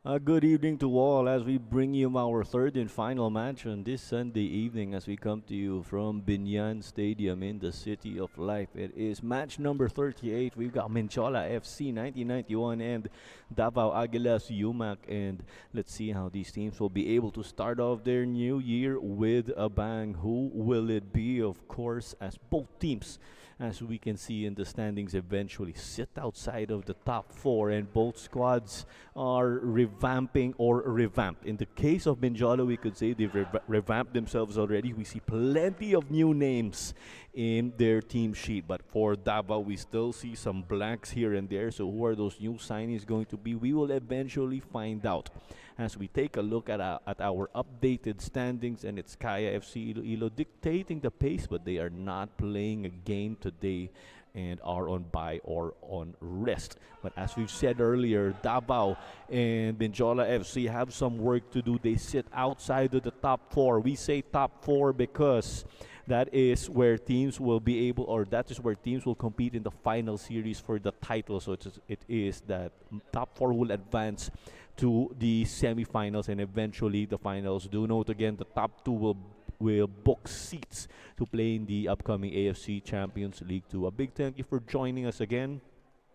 Good evening to all as we bring you our third and final match on this Sunday evening as we come to you from Binyan Stadium in the City of Life. It is match number 38. We've got Mendiola FC 1991 and Davao Aguilas UMak. And let's see how these teams will be able to start off their new year with a bang. Who will it be? Of course, as both teams, as we can see in the standings, eventually sit outside of the top four, and both squads are revamping or revamped. In the case of Mendiola, we could say they've revamped themselves already. We see plenty of new names in their team sheet, but for Davao, we still see some blanks here and there. So who are those new signings going to be? We will eventually find out as we take a look at our updated standings, and it's Kaya FC Iloilo dictating the pace, but they are not playing a game today and are on bye or on rest. But as we've said earlier, Davao and Mendiola FC have some work to do. They sit outside of the top four. We say top four because that is where teams will be able, or that is where teams will compete in the final series for the title. So it is that top four will advance to the semifinals and eventually the finals. Do note again, the top two will book seats to play in the upcoming AFC Champions League 2. A big thank you for joining us again.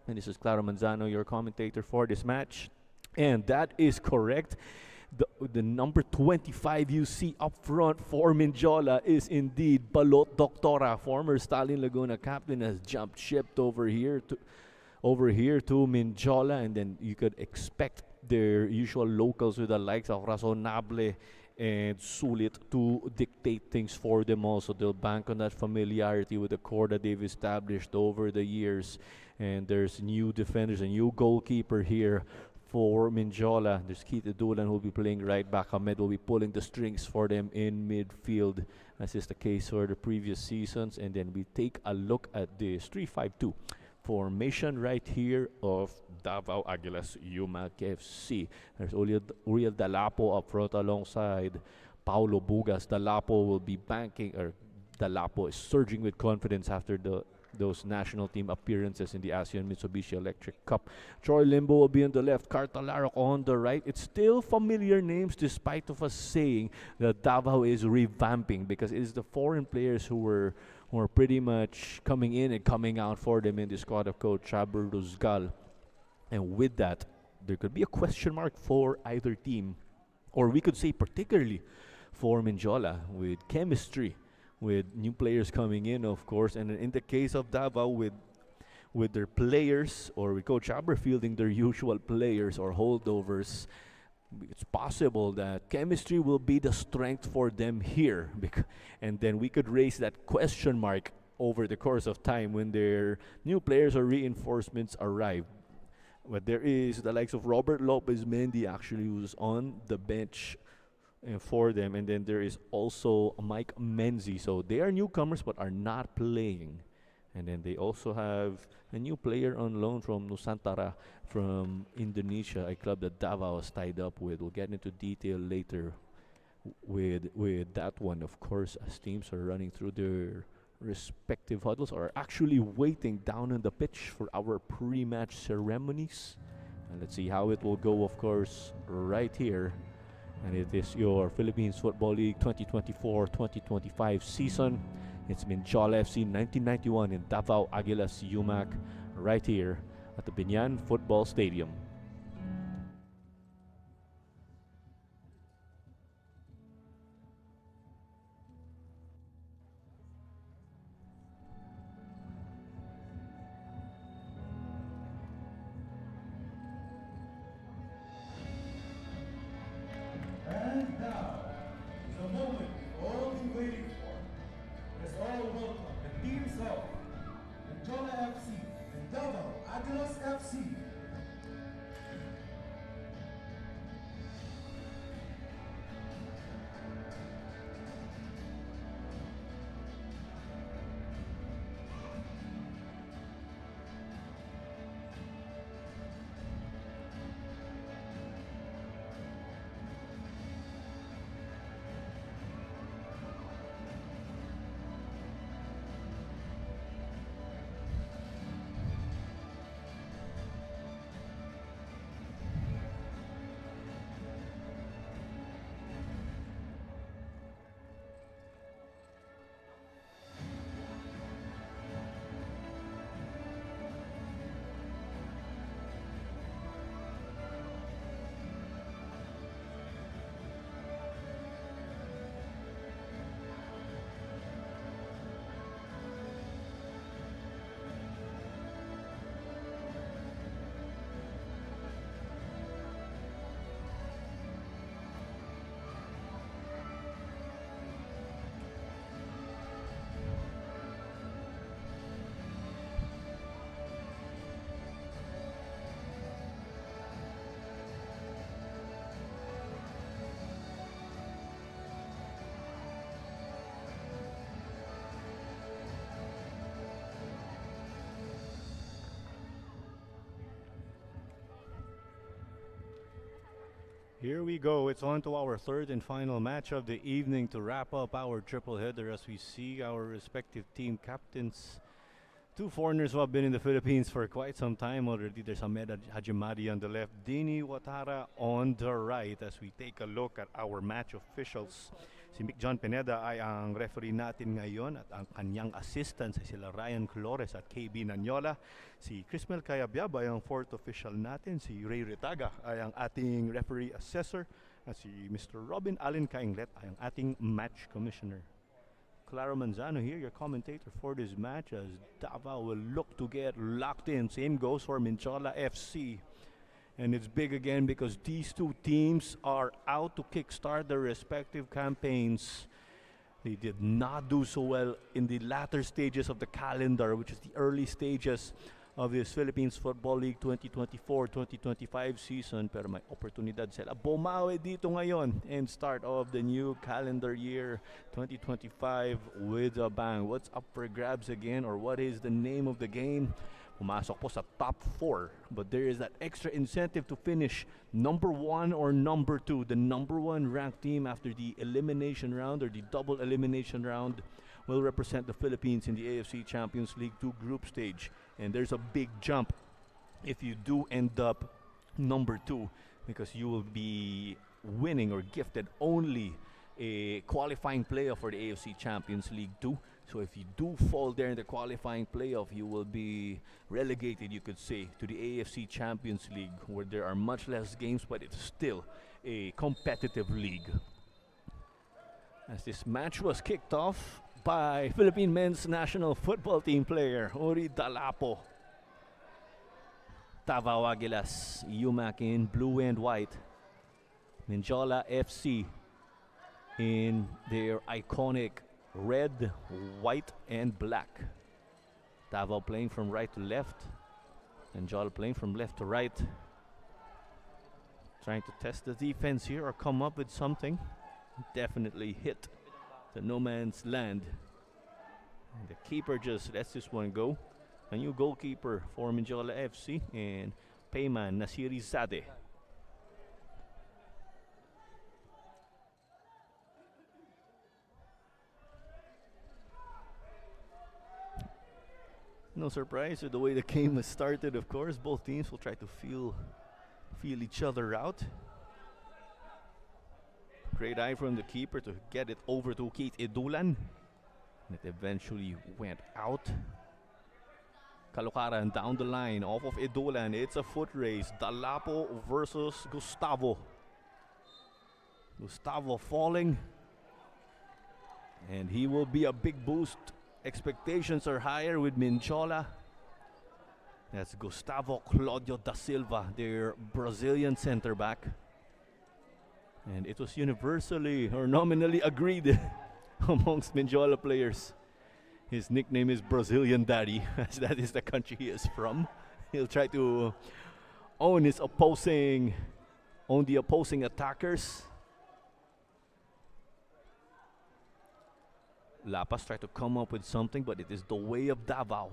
And this is Claro Manzano, your commentator for this match. And that is correct. The number 25 you see up front for Mendiola is indeed Balot Doctora, former Stalin Laguna captain, has jumped ship over here to Mendiola, and then you could expect their usual locals with the likes of Razonable and Sulit to dictate things for them also. They'll bank on that familiarity with the core that they've established over the years. And there's new defenders, a new goalkeeper here for Mendiola. There's Keith Dulan who will be playing right back. Ahmed will be pulling the strings for them in midfield, as is the case for the previous seasons. And then we take a look at this 3-5-2 formation right here of Davao Aguilas UMak FC. There's Uriel Dalapo up front alongside Paulo Bugas. Dalapo will be banking, or Dalapo is surging with confidence after those national team appearances in the ASEAN Mitsubishi Electric Cup. Troy Limbo will be on the left, Cartalarok on the right. It's still familiar names despite of us saying that Davao is revamping, because it is the foreign players who were pretty much coming in and coming out for them in the squad of coach Chaber Ruzgal. And with that, there could be a question mark for either team, or we could say particularly for Mendiola, with chemistry, with new players coming in, of course. And in the case of Davao, with their players, or with Coach Aber fielding their usual players or holdovers, it's possible that chemistry will be the strength for them here. And then we could raise that question mark over the course of time when their new players or reinforcements arrive. But there is the likes of Robert Lopez Mendy, actually, who's on the bench for them. And then there is also Mike Menzi. So they are newcomers but are not playing. And then they also have a new player on loan from Nusantara from Indonesia, a club that Davao is tied up with. We'll get into detail later with that one, of course, as teams are running through their respective huddles, or actually waiting down on the pitch for our pre-match ceremonies. And let's see how it will go, of course, right here. And it is your Philippines Football League 2024-2025 season. It's Mendiola FC 1991 in Davao Aguilas UMak, right here at the Binyan Football Stadium. And now is the moment we've all been waiting for. Let's all welcome the teams of Mendiola FC and Davao Aguilas FC. Here we go. It's on to our third and final match of the evening to wrap up our triple header as we see our respective team captains. Two foreigners who have been in the Philippines for quite some time already. There's Ahmed Hajimadi on the left, Dini Watara on the right as we take a look at our match officials. Si Mick John Pineda ay ang referee natin ngayon at ang kanyang assistants ay sila Ryan Flores at KB Nanyola. Si Crismel Cayabyab ay ang fourth official natin. Si Ray Retaga ay ang ating referee assessor. At si Mr. Robin Allen Kainglet ay ang ating match commissioner. Claro Manzano here, your commentator for this match as Davao will look to get locked in. Same goes for Mendiola FC. And it's big again because these two teams are out to kickstart their respective campaigns. They did not do so well in the latter stages of the calendar, which is the early stages of this Philippines Football League 2024-2025 season. Pero may oportunidad sila bumawi dito ngayon and start of the new calendar year 2025 with a bang. What's up for grabs again, or what is the name of the game? Pumasok po sa top 4, but there is that extra incentive to finish number 1 or number 2. The number 1 ranked team after the elimination round or the double elimination round will represent the Philippines in the AFC Champions League 2 group stage. And there's a big jump if you do end up number 2 because you will be winning or gifted only a qualifying playoff for the AFC Champions League 2. So if you do fall there in the qualifying playoff, you will be relegated, you could say, to the AFC Champions League, where there are much less games, but it's still a competitive league. As this match was kicked off by Philippine men's national football team player Uri Dalapo. Davao Aguilas, UMak in blue and white. Mendiola FC in their iconic red, white, and black. Davao playing from right to left. Mendiola playing from left to right. Trying to test the defense here or come up with something. Definitely hit the no man's land. And the keeper just lets this one go. A new goalkeeper for Mendiola FC and Payman Nasiri Zadeh. No surprise with the way the game was started, of course. Both teams will try to feel each other out. Great eye from the keeper to get it over to Keith Edulan. And it eventually went out. Kalukaran down the line off of Edulan. It's a foot race. Dalapo versus Gustavo. Gustavo falling. And he will be a big boost. Expectations are higher with Mendiola. That's Gustavo Claudio da Silva, their Brazilian center back. And it was universally or nominally agreed amongst Mendiola players. His nickname is Brazilian Daddy, as that is the country he is from. He'll try to own the opposing attackers. Lapas tried to come up with something, but it is the way of Davao.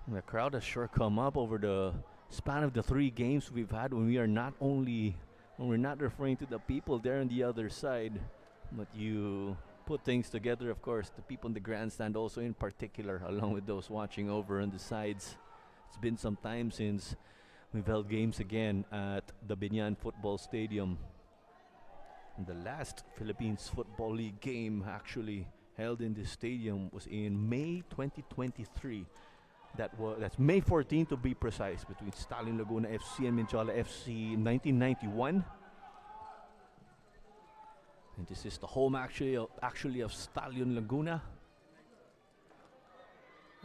And the crowd has sure come up over the span of the 3 games we've had when we're not referring to the people there on the other side, but you put things together, of course, the people in the grandstand also in particular, along with those watching over on the sides. It's been some time since we've held games again at the Binyan Football Stadium. The last Philippines Football League game actually held in this stadium was in May 2023. That's May 14 to be precise, between Stallion Laguna FC and Mendiola FC in 1991. And this is the home actually of Stallion Laguna,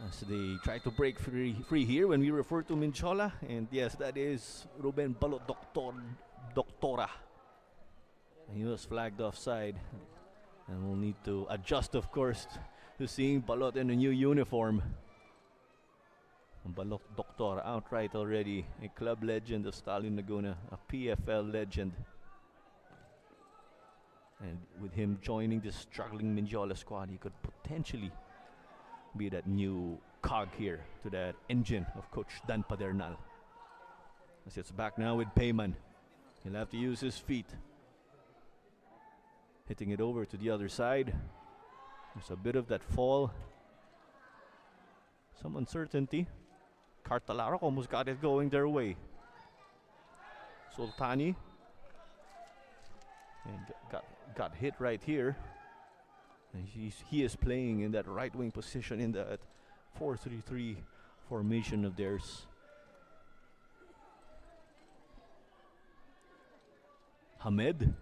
as they try to break free here when we refer to Mendiola. And yes, that is Ruben Balot Doctora. He was flagged offside, and we'll need to adjust, of course, to seeing Balot in a new uniform. Balot Doctor outright already a club legend of Stallion Laguna, a PFL legend. And with him joining the struggling Mendiola squad, he could potentially be that new cog here to that engine of Coach Dan Padernal. As it's back now with Payman. He'll have to use his feet. Hitting it over to the other side. There's a bit of that fall. Some uncertainty. Cartalarok almost got it going their way. Sultani. And got hit right here. And he is playing in that right wing position in that 4-3-3 formation of theirs. Hamed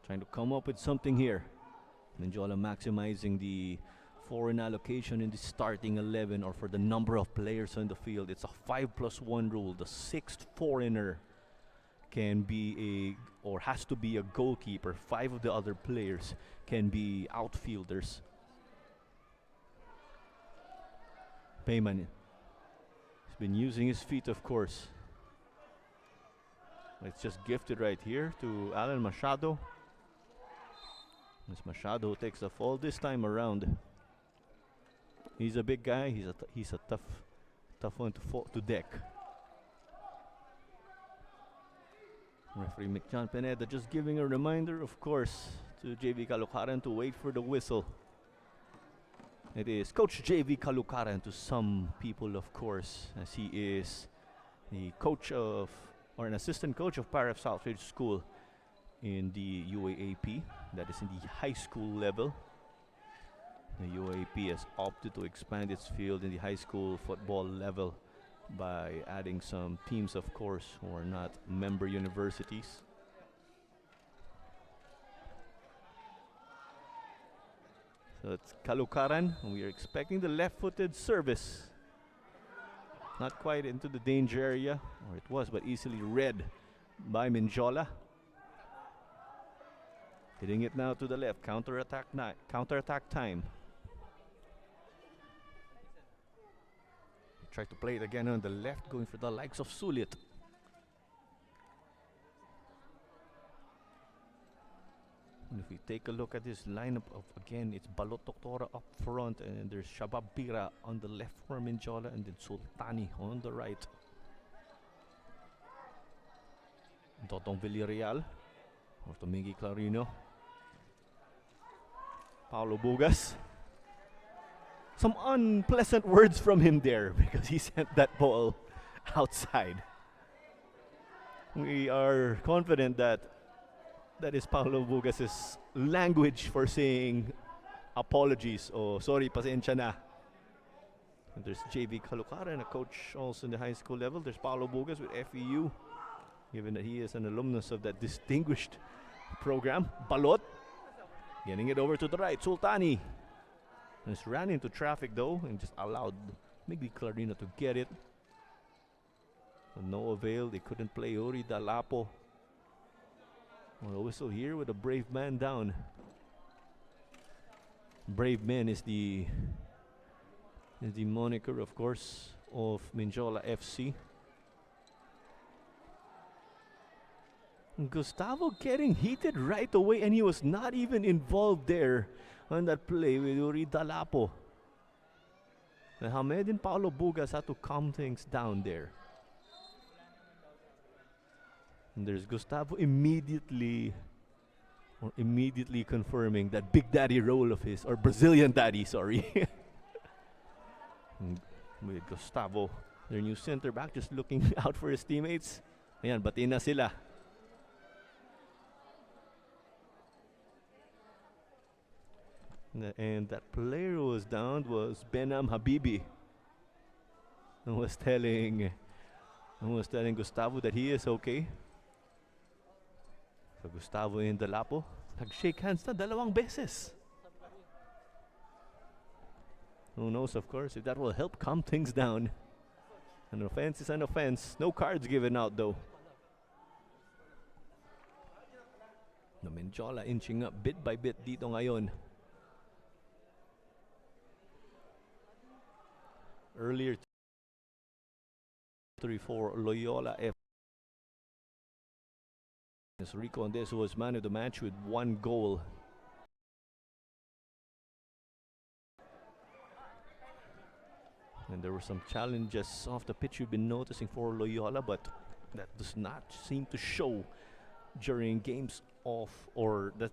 trying to come up with something here. Mendiola maximizing the foreign allocation in the starting 11 or for the number of players on the field. It's a 5+1 rule. The sixth foreigner can be or has to be a goalkeeper. 5 of the other players can be outfielders. Payman has been using his feet, of course. It's just gifted right here to Alan Machado. It's Machado who takes the fall this time around. He's a big guy. He's a tough one to deck. Referee McJohn Pineda just giving a reminder, of course, to JV Calucaran to wait for the whistle. It is Coach JV Calucaran to some people, of course, as he is the coach of, or an assistant coach of Paref Southridge School in the UAAP, that is in the high school level. The UAAP has opted to expand its field in the high school football level by adding some teams, of course, who are not member universities. So it's Calucaran, and we are expecting the left-footed service. Not quite into the danger area, or it was, but easily read by Mendiola. Hitting it now to the left, counter-attack time. Try to play it again on the left, going for the likes of Sulit. And if we take a look at this lineup of, again, it's Balot Doctora up front, and there's Shabab Bira on the left for Mendiola, and then Sultani on the right. Dotong Villarreal, or Tomingi Clarino. Paulo Bugas. Some unpleasant words from him there because he sent that ball outside. We are confident that that is Paulo Bugas' language for saying apologies. Oh, sorry, pasensya na. And there's JV Calucaran, a coach also in the high school level. There's Paulo Bugas with FEU, given that he is an alumnus of that distinguished program. Balot, getting it over to the right. Sultani. And just ran into traffic though and just allowed maybe Clarino to get it. But no avail. They couldn't play Uri Dalapo. Well, a whistle here with a brave man down. Brave man is the moniker, of course, of Mendiola FC. Gustavo getting heated right away, and he was not even involved there on that play with Uri Dalapo. And Hamed and Paulo Bugas had to calm things down there. And there's Gustavo immediately confirming that Big Daddy role of his, or Brazilian Daddy, sorry. With Gustavo, their new center back, just looking out for his teammates. Ayan, batiin na sila. And that player who was down was Benam Habibi, and was telling Gustavo that he is okay. So Gustavo and Dalapo nag-shake hands na dalawang beses. Who knows, of course, if that will help calm things down. An offense is an offense. No cards given out though. The Mendiola inching up bit by bit dito ngayon. Earlier 3-4 Loyola F. Rico Andes was man of the match with 1 goal. And there were some challenges off the pitch you've been noticing for Loyola, but that does not seem to show during games off, or that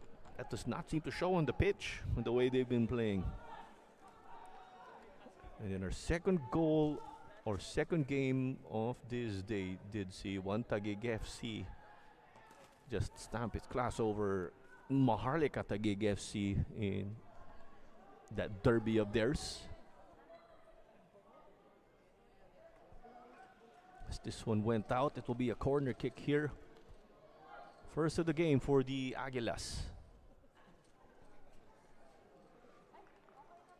does not seem to show on the pitch the way they've been playing. And then our second goal or second game of this day did see one Taguig FC just stamp its class over Maharlika Taguig FC in that derby of theirs. As this one went out, it will be a corner kick here. First of the game for the Aguilas.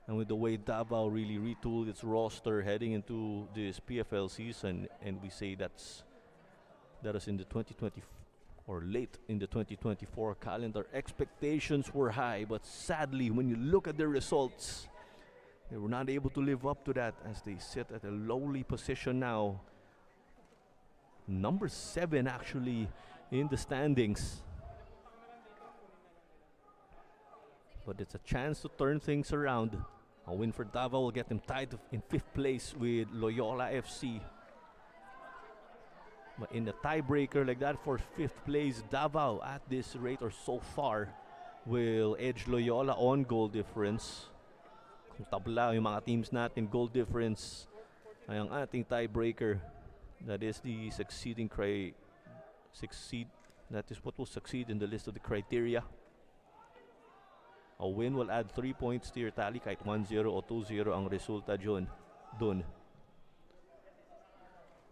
And with the way Davao really retooled its roster heading into this PFL season, and we say that is in the 2020 or late in the 2024 calendar, expectations were high, but sadly when you look at their results, they were not able to live up to that as they sit at a lowly position now. Number 7 actually in the standings. But it's a chance to turn things around. A win for Davao will get them tied in 5th place with Loyola FC. But in a tiebreaker like that for 5th place, Davao at this rate or so far will edge Loyola on goal difference. Kung tabla yung mga teams natin, goal difference ay ang ating tiebreaker. That is the that is what will succeed in the list of the criteria. A win will add 3 points to your tally kahit 1-0 o 2-0 ang resulta dun.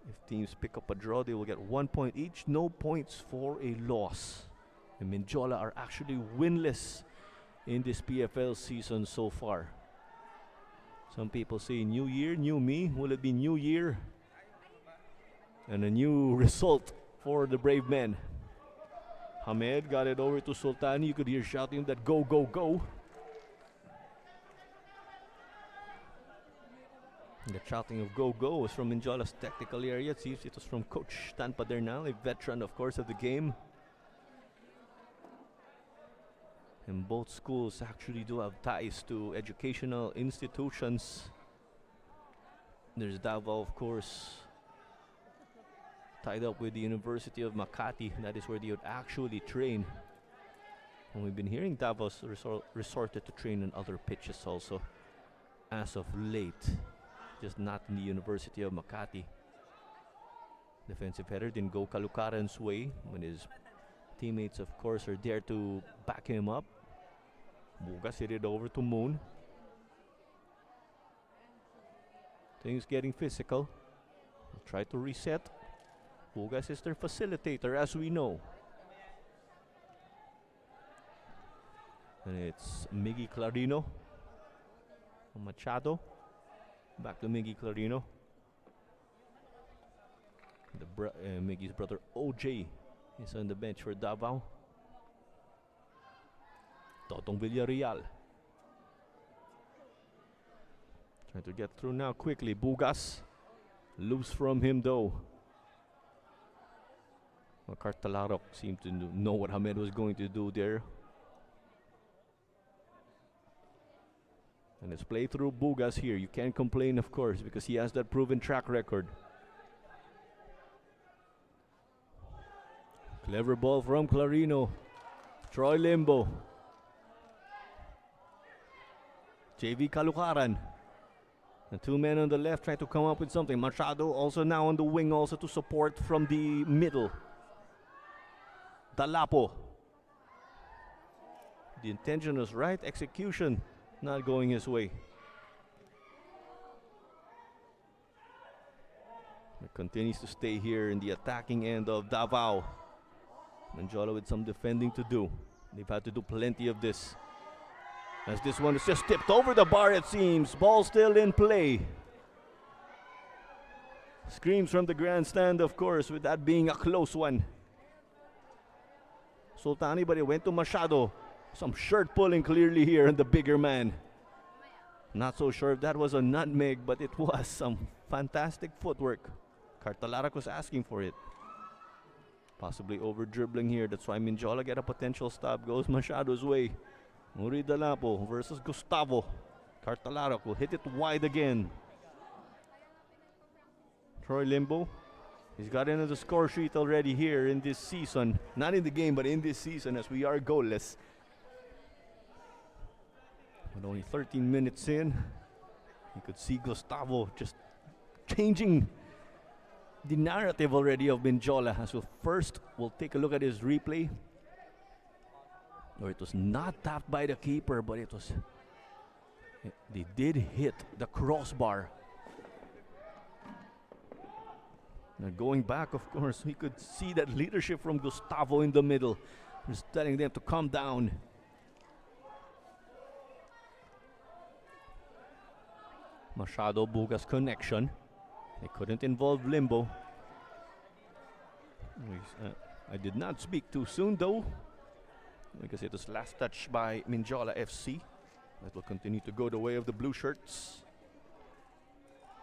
If teams pick up a draw, they will get 1 point each. No points for a loss. And Mendiola are actually winless in this PFL season so far. Some people say new year, new me. Will it be new year and a new result for the Brave Men? Hamed got it over to Sultani. You could hear shouting that go, go, go. The shouting of go, go was from Mendiola's tactical area. It seems it was from Coach Stan Padernal, a veteran, of course, of the game. And both schools actually do have ties to educational institutions. There's Davao, of course, tied up with the University of Makati. That is where they would actually train. And we've been hearing Davos resorted to train on other pitches also as of late. Just not in the University of Makati. Defensive header didn't go Kalukaran's way when his teammates, of course, are there to back him up. Bugas hit it over to Moon. Things getting physical. We'll try to reset. Bugas is their facilitator, as we know. And it's Miggy Clarino. Machado. Back to Miggy Clarino. Miggy's brother OJ is on the bench for Davao. Totong Villarreal. Trying to get through now quickly. Bugas. Loose from him though. Cartalarok seemed to know what Hamed was going to do there. And it's play through Bugas here. You can't complain, of course, because he has that proven track record. Clever ball from Clarino. Troy Limbo. JV Kalukaran. The 2 men on the left trying to come up with something. Machado also now on the wing also to support from the middle. Dalapo. The intention was right. Execution not going his way. It continues to stay here in the attacking end of Davao. Mendiola with some defending to do. They've had to do plenty of this. As this one is just tipped over the bar, it seems. Ball still in play. Screams from the grandstand, of course, with that being a close one. Sultani, but it went to Machado. Some shirt pulling clearly here on the bigger man. Not so sure if that was a nutmeg, but it was some fantastic footwork. Cartalarak was asking for it. Possibly over dribbling here. That's why Mendiola get a potential stop. Goes Machado's way. Muri Dalapo versus Gustavo. Cartalarak will hit it wide again. Troy Limbo. He's got into the score sheet already here in this season. Not in the game, but in this season as we are goalless. With only 13 minutes in, you could see Gustavo just changing the narrative already of Mendiola. As we'll take a look at his replay. Or it was not tapped by the keeper, but they did hit the crossbar. Now going back, of course, we could see that leadership from Gustavo in the middle. Just telling them to calm down. Machado Buga's connection. They couldn't involve Limbo. I did not speak too soon though, because it was last touch by Mendiola FC. That will continue to go the way of the blue shirts.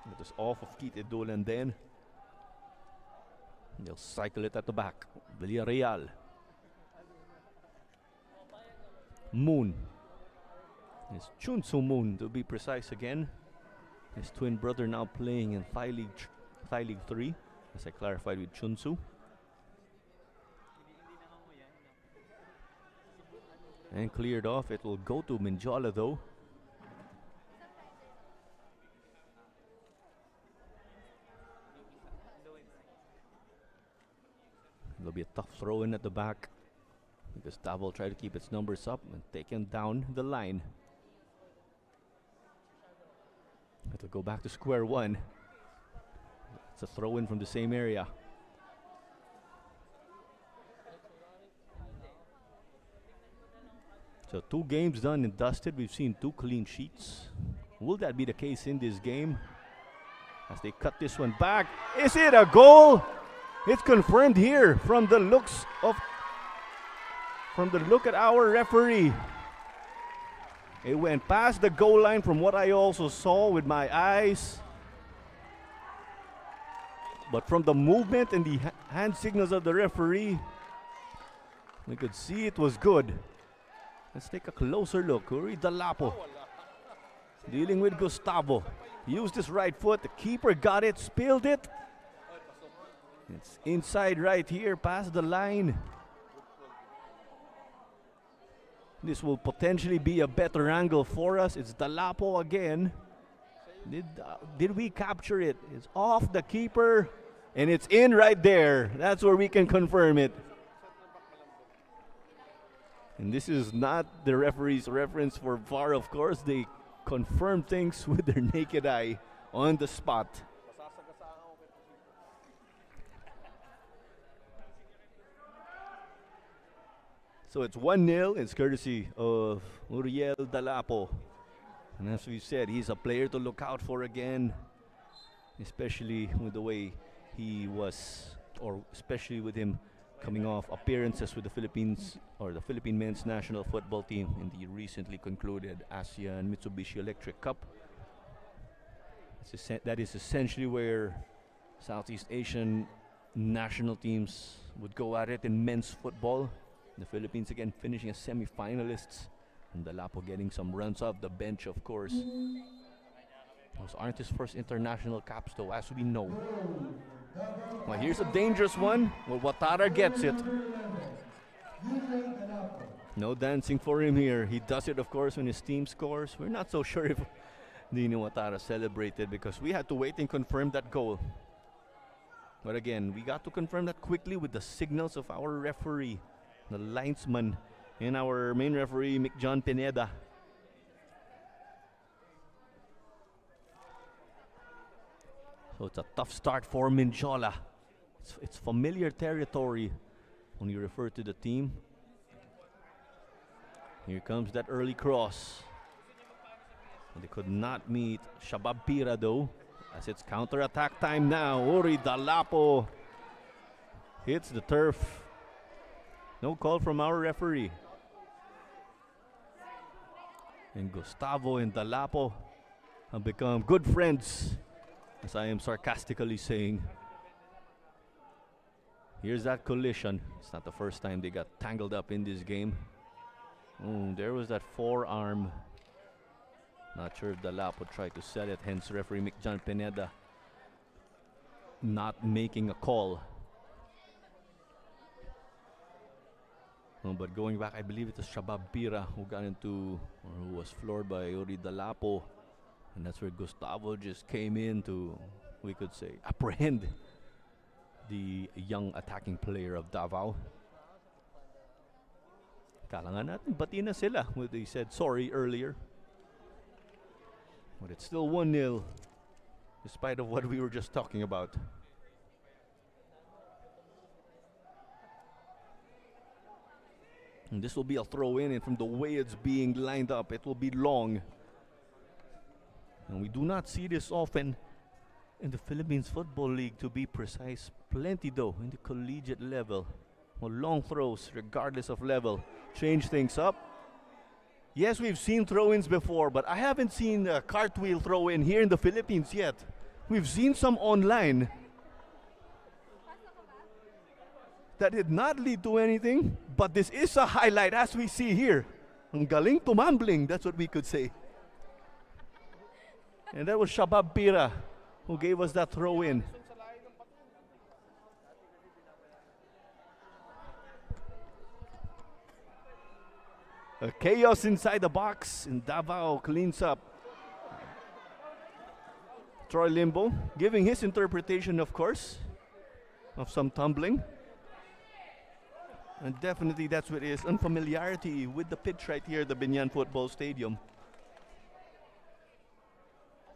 It is off of Kite Dolan then. They'll cycle it at the back. Villarreal. Moon. It's Chunsu Moon to be precise again. His twin brother now playing in Thai League 3, as I clarified with Chunsu. And cleared off. It will go to Mendiola though. It'll be a tough throw in at the back, because Davao will try to keep its numbers up and take him down the line. It'll go back to square one. It's a throw in from the same area. So 2 games done and dusted. We've seen 2 clean sheets. Will that be the case in this game? As they cut this one back. Is it a goal? It's confirmed here from the look at our referee. It went past the goal line from what I also saw with my eyes. But from the movement and the hand signals of the referee, we could see it was good. Let's take a closer look. Uri Dalapo dealing with Gustavo. Used his right foot. The keeper got it, spilled it. It's inside right here, past the line. This will potentially be a better angle for us. It's Dalapo again. Did we capture it? It's off the keeper, and it's in right there. That's where we can confirm it. And this is not the referee's reference for VAR, of course. They confirm things with their naked eye on the spot. So it's 1-0. It's courtesy of Uriel Dalapo. And as we said, he's a player to look out for again, especially with the way he was, or especially with him coming off appearances with the Philippines or the Philippine men's national football team in the recently concluded ASEAN Mitsubishi Electric Cup. That is essentially where Southeast Asian national teams would go at it in men's football. The Philippines again finishing as semi-finalists, and Dalapo getting some runs off the bench, of course. Those aren't his first international caps though, as we know. Well, here's a dangerous one. Well, Watara gets it. No dancing for him here. He does it, of course, when his team scores. We're not so sure if Dino Watara celebrated, because we had to wait and confirm that goal. But again, we got to confirm that quickly with the signals of our referee, the linesman, and our main referee, Mick John Pineda. So it's a tough start for Mendiola. It's familiar territory when you refer to the team. Here comes that early cross. They could not meet Shabab Pira though, as it's counter-attack time now. Uri Dalapo hits the turf. No call from our referee. And Gustavo and Dalapo have become good friends, as I am sarcastically saying. Here's that collision. It's not the first time they got tangled up in this game. There was that forearm. Not sure if Dalapo tried to sell it, hence referee Mick John Pineda not making a call. But going back, I believe it was Shabab Pira who got into, or who was floored by Uri Dalapo. And that's where Gustavo just came in to, we could say, apprehend the young attacking player of Davao. Kailangan natin bati na sila when they said sorry earlier. But it's still 1-0, despite of what we were just talking about. And this will be a throw-in, and from the way it's being lined up, it will be long. And we do not see this often in the Philippines Football League, to be precise. Plenty though in the collegiate level. Well, long throws, regardless of level, change things up. Yes, we've seen throw-ins before, but I haven't seen a cartwheel throw-in here in the Philippines yet. We've seen some online that did not lead to anything, but this is a highlight as we see here. Ang galing tumambling, that's what we could say. And that was Shabab Pira who gave us that throw-in. A chaos inside the box, and Davao cleans up. Troy Limbo giving his interpretation, of course, of some tumbling. And definitely that's what it is, unfamiliarity with the pitch right here at the Binyan Football Stadium.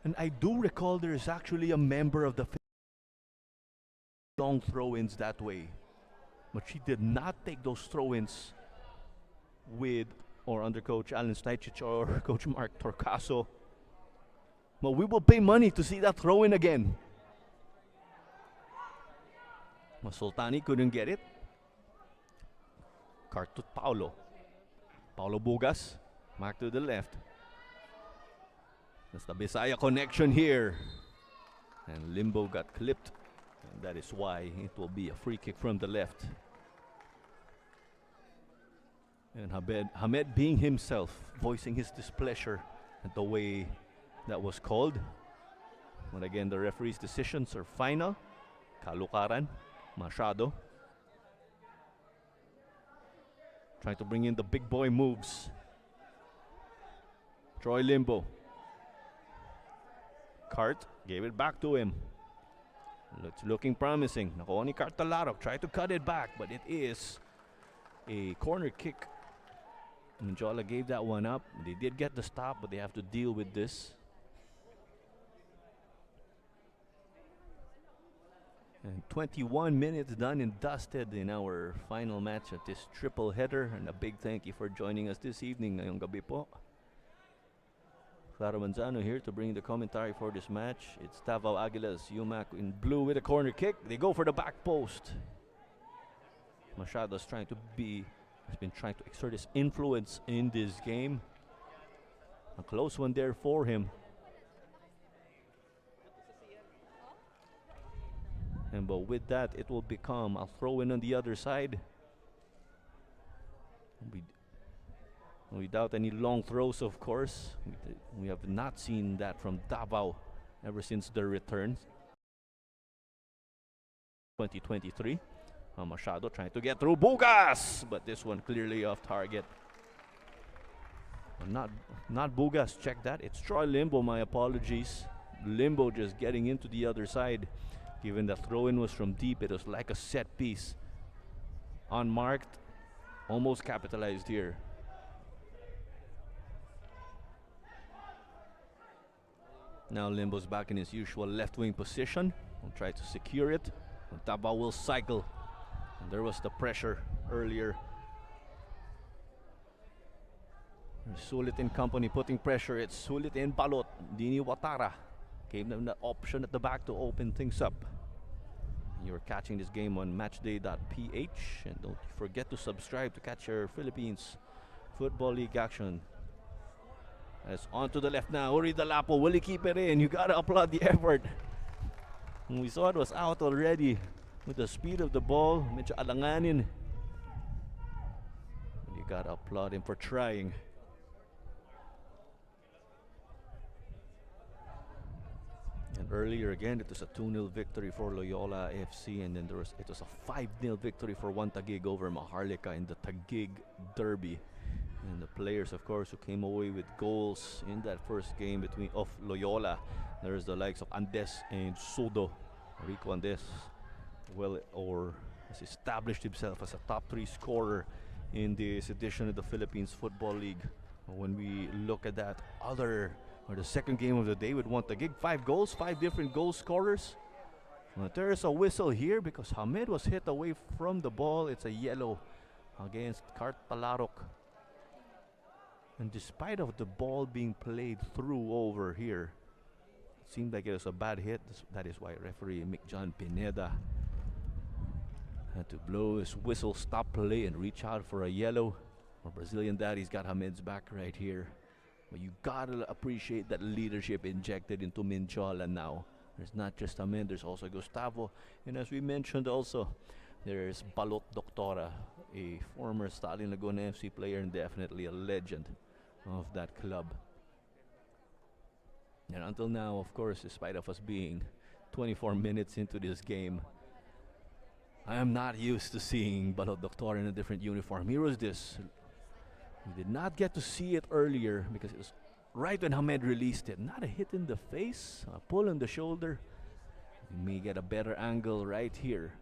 And I do recall there is actually a member of the long throw-ins that way. But she did not take those throw-ins with or under Coach Alan Stajcic or Coach Mark Torcaso. But we will pay money to see that throw-in again. Sultani couldn't get it. Cartut Paulo. Paulo Bugas. Mark to the left. That's the Bisaya connection here. And Limbo got clipped. And that is why it will be a free kick from the left. And Hamed being himself, voicing his displeasure at the way that was called. But again, the referee's decisions are final. Kalukaran, Machado. Trying to bring in the big boy moves. Troy Limbo. Cart gave it back to him. It's looking promising. Nakuha ni Cartalarok. Tried to cut it back, but it is a corner kick. Mendiola gave that one up. They did get the stop, but they have to deal with this. And 21 minutes done and dusted in our final match of this triple header. And a big thank you for joining us this evening. Ngayong gabi po. Clara Manzano here to bring the commentary for this match. It's Davao Aguilas, UMak in blue with a corner kick. They go for the back post. Machado's has been trying to exert his influence in this game. A close one there for him. And but with that, it will become a throw-in on the other side. Without any long throws, of course. We have not seen that from Davao ever since their return. 2023. Machado trying to get through Bugas, but this one clearly off target. Not Bugas, check that. It's Troy Limbo, my apologies. Limbo just getting into the other side. Given the throw-in was from deep, it was like a set piece. Unmarked, almost capitalized here. Now Limbo's back in his usual left wing position. We'll try to secure it. Davao will cycle. And there was the pressure earlier. Sulit in company putting pressure. It's Sulit in Balot. Dini Watara gave them the option at the back to open things up. You're catching this game on matchday.ph. And don't forget to subscribe to catch your Philippines Football League action. It's on to the left now. Uri Dalapo, will he keep it in? You gotta applaud the effort. And we saw it was out already. With the speed of the ball, medyo alanganin. You gotta applaud him for trying. And earlier again, it was a 2-0 victory for Loyola FC, and then it was a 5-0 victory for One Taguig over Maharlika in the Taguig Derby. And the players, of course, who came away with goals in that first game of Loyola, there's the likes of Andes and Sodo. Rico Andes, has established himself as a top 3 scorer in this edition of the Philippines Football League. When we look at that the second game of the day with One Taguig, 5 goals, 5 different goal scorers. There is a whistle here because Hamed was hit away from the ball. It's a yellow against Cartalarok. And despite of the ball being played through over here, it seemed like it was a bad hit. That is why referee Mick John Pineda had to blow his whistle, stop play, and reach out for a yellow. Our Brazilian daddy's got Hamed's back right here. But you gotta appreciate that leadership injected into Mendiola now. There's not just Hamed, there's also Gustavo. And as we mentioned also, there's Balot Doctora, a former Stalin Laguna FC player and definitely a legend of that club. And until now, of course, despite of us being 24 minutes into this game, I am not used to seeing Balot Doctor in a different uniform. Here was this. We did not get to see it earlier because it was right when Hamed released it. Not a hit in the face, a pull on the shoulder. We may get a better angle right here.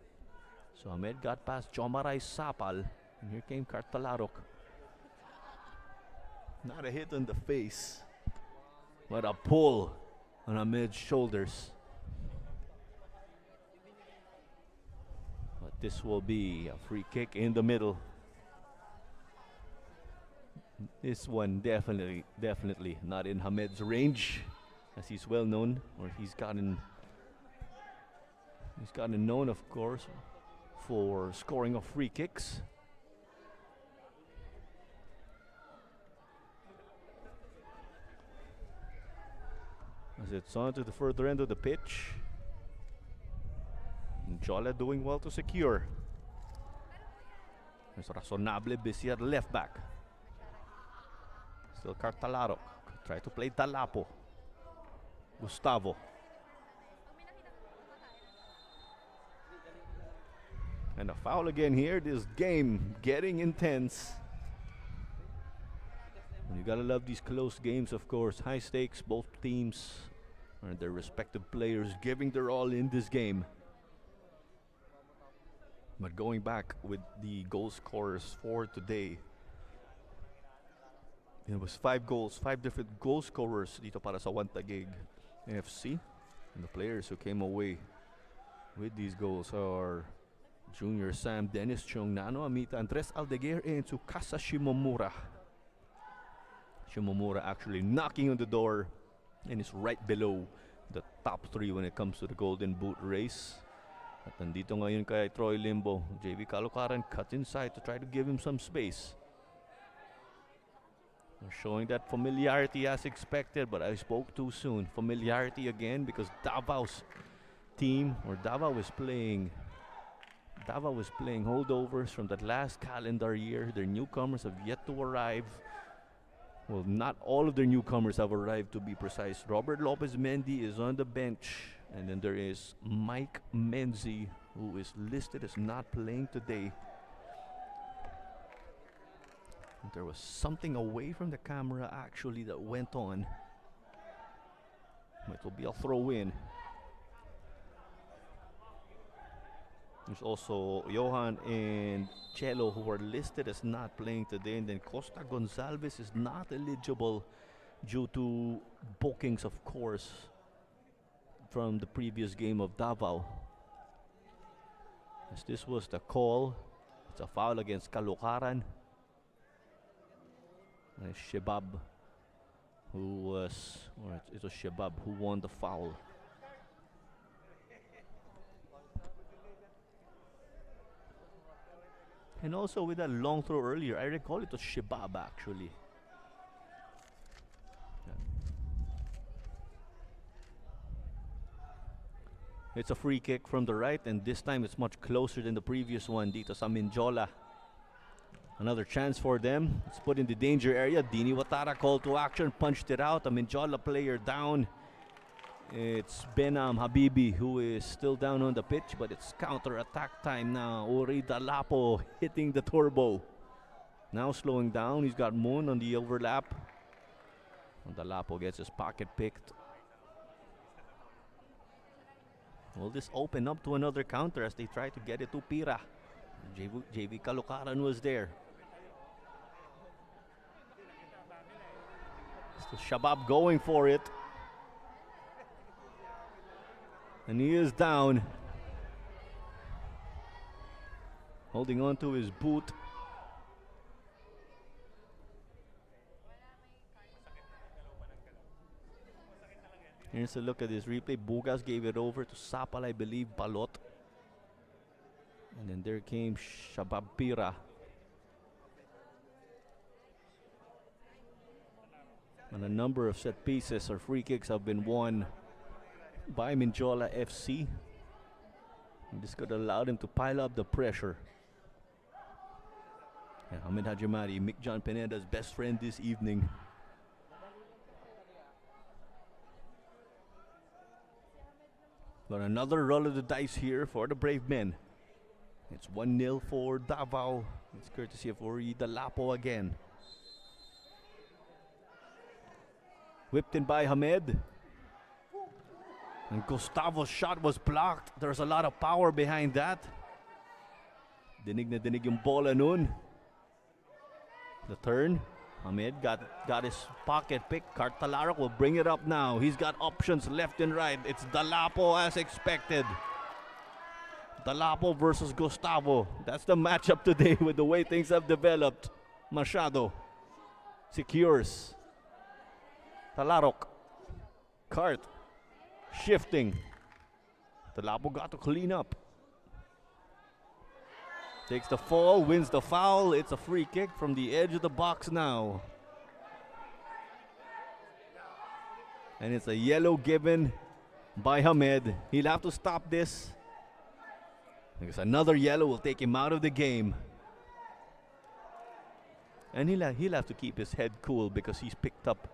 So Hamed got past Jomaray Sapal, and here came Cartalarok. Not a hit on the face, but a pull on Hamed's shoulders. But this will be a free kick in the middle. This one definitely not in Hamed's range, as he's well known, or he's gotten known, of course, for scoring of free kicks. As it's on to the further end of the pitch. Jola doing well to secure. There's Razonable busy at left back. Still Cartalarok. Try to play Dalapo. Gustavo. And a foul again here. This game getting intense. And you gotta love these close games, of course. High stakes, both teams and their respective players giving their all in this game. But going back with the goal scorers for today, it was 5 goals, 5 different goal scorers dito para sa One Taguig FC. And the players who came away with these goals are Junior Sam, Dennis Chong, Nano Amita, Andres Aldeguer, and Tsukasa Shimomura. Shimomura actually knocking on the door and is right below the top 3 when it comes to the Golden Boot race. At nandito ngayon kay Troy Limbo. JV Kalukaran cut inside to try to give him some space. They're showing that familiarity as expected, but I spoke too soon. Familiarity again because Davao's team, or Davao is playing holdovers from that last calendar year. Their newcomers have yet to arrive. Well, not all of their newcomers have arrived, to be precise. Robert Lopez Mendy is on the bench. And then there is Mike Menzi, who is listed as not playing today. There was something away from the camera actually that went on. It will be a throw in. There's also Johan and Chelo who are listed as not playing today. And then Costa Gonzalez is not eligible due to bookings, of course, from the previous game of Davao. As this was the call, it's a foul against Kalukaran. And Shebab, it was Shebab who won the foul. And also with that long throw earlier, I recall it was Shebab actually. It's a free kick from the right, and this time it's much closer than the previous one dito sa Mendiola. Another chance for them. It's put in the danger area. Dini Watara called to action, punched it out. A Mendiola player down. It's Benam Habibi who is still down on the pitch, but it's counter-attack time now. Uri Dalapo hitting the turbo. Now slowing down, he's got Moon on the overlap. And Dalapo gets his pocket picked. Will this open up to another counter as they try to get it to Pira? JV Kalukaran was there. Still Shabab going for it. And he is down. Holding on to his boot. Here's a look at this replay. Bugas gave it over to Sapal, I believe, Balot. And then there came Shabab Pira. And a number of set pieces or free kicks have been won by Mendiola FC. And this could allow them to pile up the pressure. And Hamid Hajimari, Mick John Pineda's best friend this evening. But another roll of the dice here for the Brave Men. It's 1-0 for Davao. It's courtesy of Uri Dalapo again. Whipped in by Hamed. And Gustavo's shot was blocked. There's a lot of power behind that. Dinig na dinig yung bola nun. The turn. Hamed got his pocket pick. Cartalarok will bring it up now. He's got options left and right. It's Dalapo as expected. Dalapo versus Gustavo. That's the matchup today with the way things have developed. Machado secures. Talarok. Cart. Shifting. Dalapo got to clean up. Takes the fall, wins the foul. It's a free kick from the edge of the box now. And it's a yellow given by Hamed. He'll have to stop this, because another yellow will take him out of the game. And he'll have to keep his head cool, because he's picked up,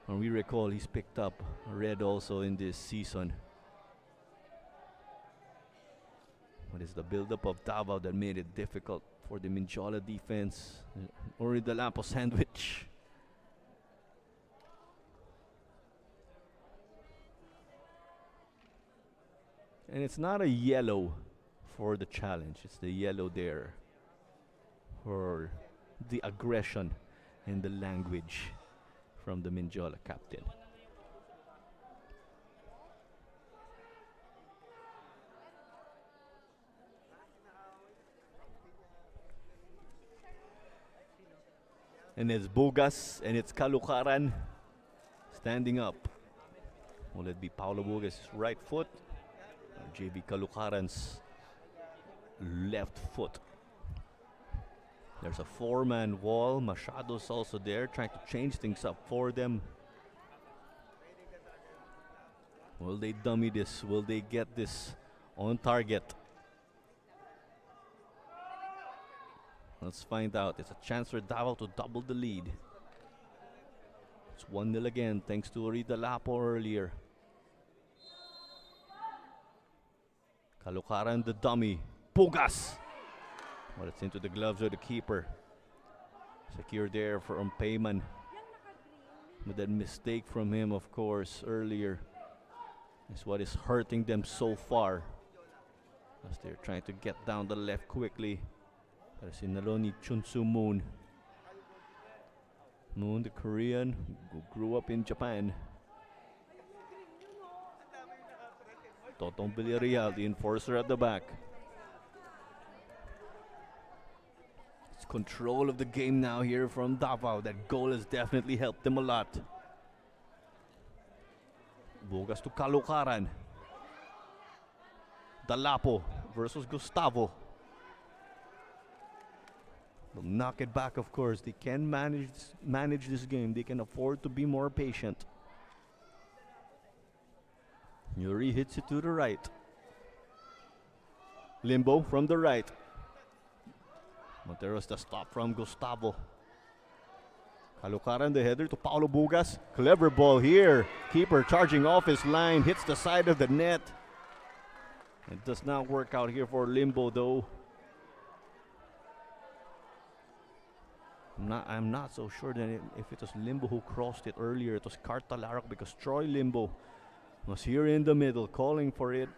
and we recall he's picked up red also in this season. But it's the build-up of Davao that made it difficult for the Mendiola defense. Uri Dalapo sandwich. And it's not a yellow for the challenge. It's the yellow there for the aggression and the language from the Mendiola captain. And it's Bugas and it's Kalukaran standing up. Will it be Paulo Bugas' right foot or JV Kalukaran's left foot? There's a four-man wall. Machado's also there trying to change things up for them. Will they dummy this? Will they get this on target? Let's find out. It's a chance for Davao to double the lead. It's 1-0 again, thanks to Uri Dalapo earlier. Kalukaran the dummy. Bugas! Well, it's into the gloves of the keeper. Secure there from Payman. But that mistake from him, of course, earlier is what is hurting them so far, as they're trying to get down the left quickly. Si Naroni Chunsu Moon. Moon, the Korean who grew up in Japan. Totong Villarreal, the enforcer at the back. It's control of the game now here from Davao. That goal has definitely helped them a lot. Bugas to Kalukaran. Dalapo versus Gustavo. They'll knock it back, of course. They can manage this game. They can afford to be more patient. Yuri hits it to the right. Limbo from the right. But there was the stop from Gustavo. Alucaran the header to Paulo Bugas. Clever ball here. Keeper charging off his line. Hits the side of the net. It does not work out here for Limbo though. I'm not so sure that if it was Limbo who crossed it earlier. It was Cartalarok because Troy Limbo was here in the middle calling for it.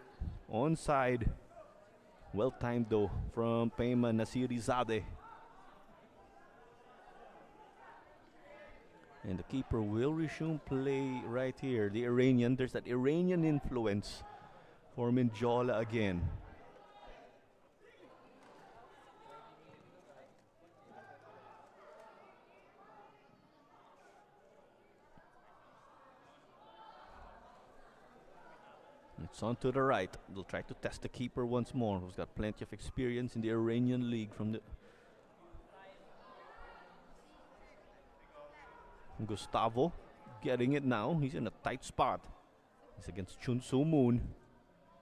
Onside. Well timed though from Pema Nasirizade. And the keeper will resume play right here. The Iranian, there's that Iranian influence for Mendiola again. It's on to the right. They'll try to test the keeper once more, who's got plenty of experience in the Iranian league from the Gustavo getting it now. He's in a tight spot. He's against Chun Soo Moon.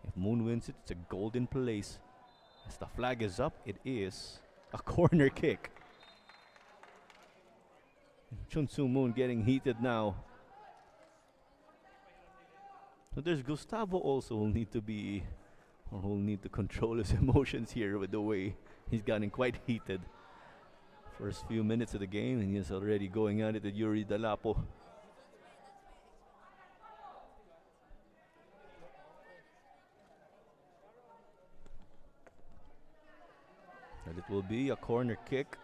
If Moon wins it, it's a golden place. As the flag is up, it is a corner kick. Chun Soo Moon getting heated now. So there's Gustavo also who'll need to control his emotions here with the way he's gotten quite heated. First few minutes of the game and he's already going at it with Yuri Dalapo. And it will be a corner kick.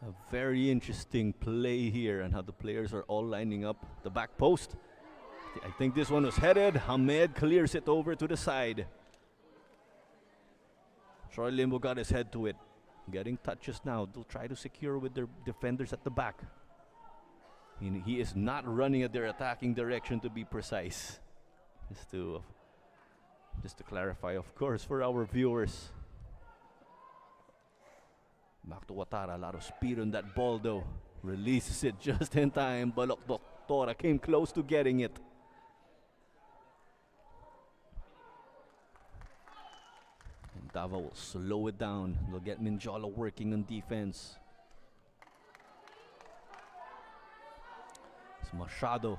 A very interesting play here and how the players are all lining up the back post. I think this one was headed. Hamed clears it over to the side. Troy Limbo got his head to it. Getting touches now. They'll try to secure with their defenders at the back. He is not running at their attacking direction, to be precise. Just to clarify, of course, for our viewers. Back to Watara. A lot of speed on that ball though. Releases it just in time. Balok Doctora came close to getting it. Davao will slow it down. They'll get Mendiola working on defense. It's Machado.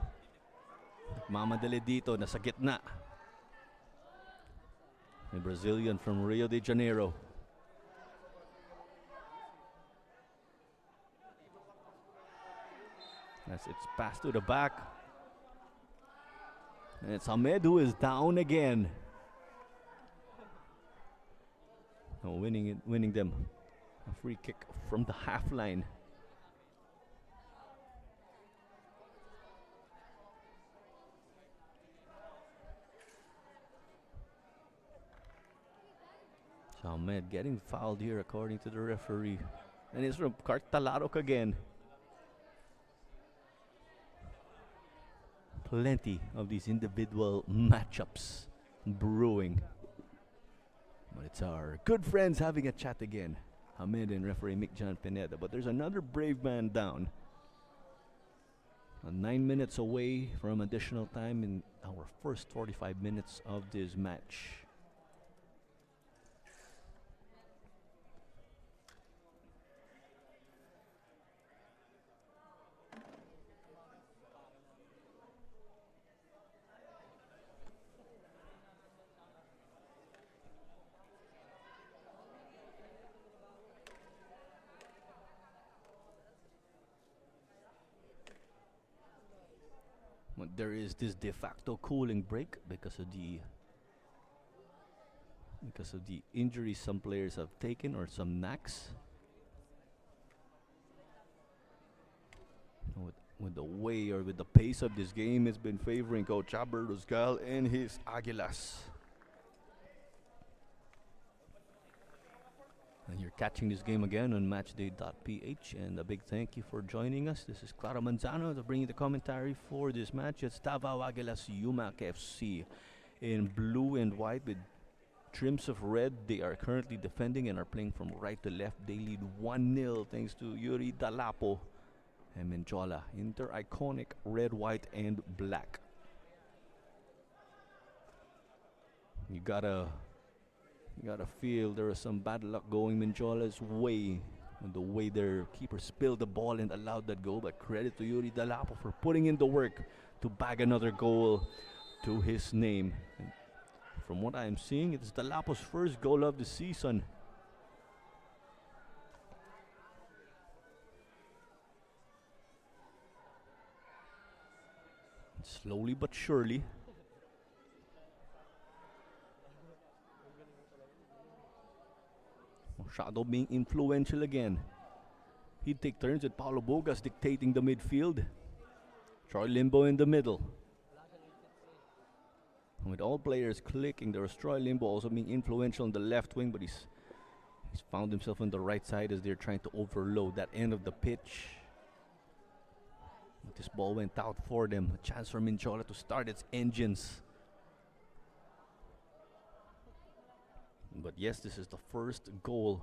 Mamadali dito, nasa gitna. A Brazilian from Rio de Janeiro. As it's passed to the back. And it's Hamed who is down again. Oh, winning them. A free kick from the half line. So Ahmed getting fouled here according to the referee. And it's from Cartalarok again. Plenty of these individual matchups brewing. But it's our good friends having a chat again. Hamid and referee Mick John Pineda. But there's another brave man down. 9 minutes away from additional time in our first 45 minutes of this match. There is this de facto cooling break because of the injuries some players have taken or some knacks. With the way or with the pace of this game, it's been favoring Coach Aber Rusgal and his Aguilas. And you're catching this game again on matchday.ph, and a big thank you for joining us. This is Clara Manzano to bring you the commentary for this match. It's Davao Aguilas UMak FC in blue and white with trims of red. They are currently defending and are playing from right to left. They lead 1-0 thanks to Yuri Dalapo and Mendiola in their iconic red, white, and black. You gotta feel there is some bad luck going Mendiola's way. And the way their keeper spilled the ball and allowed that goal. But credit to Yuri Dalapo for putting in the work to bag another goal to his name. And from what I am seeing, it's Dalapo's first goal of the season. Slowly but surely. Shadow being influential again. He'd take turns with Paulo Bogas dictating the midfield. Troy Limbo in the middle. And with all players clicking, there was Troy Limbo also being influential on the left wing, but he's found himself on the right side as they're trying to overload that end of the pitch. But this ball went out for them. A chance for Mendiola to start its engines. But yes, this is the first goal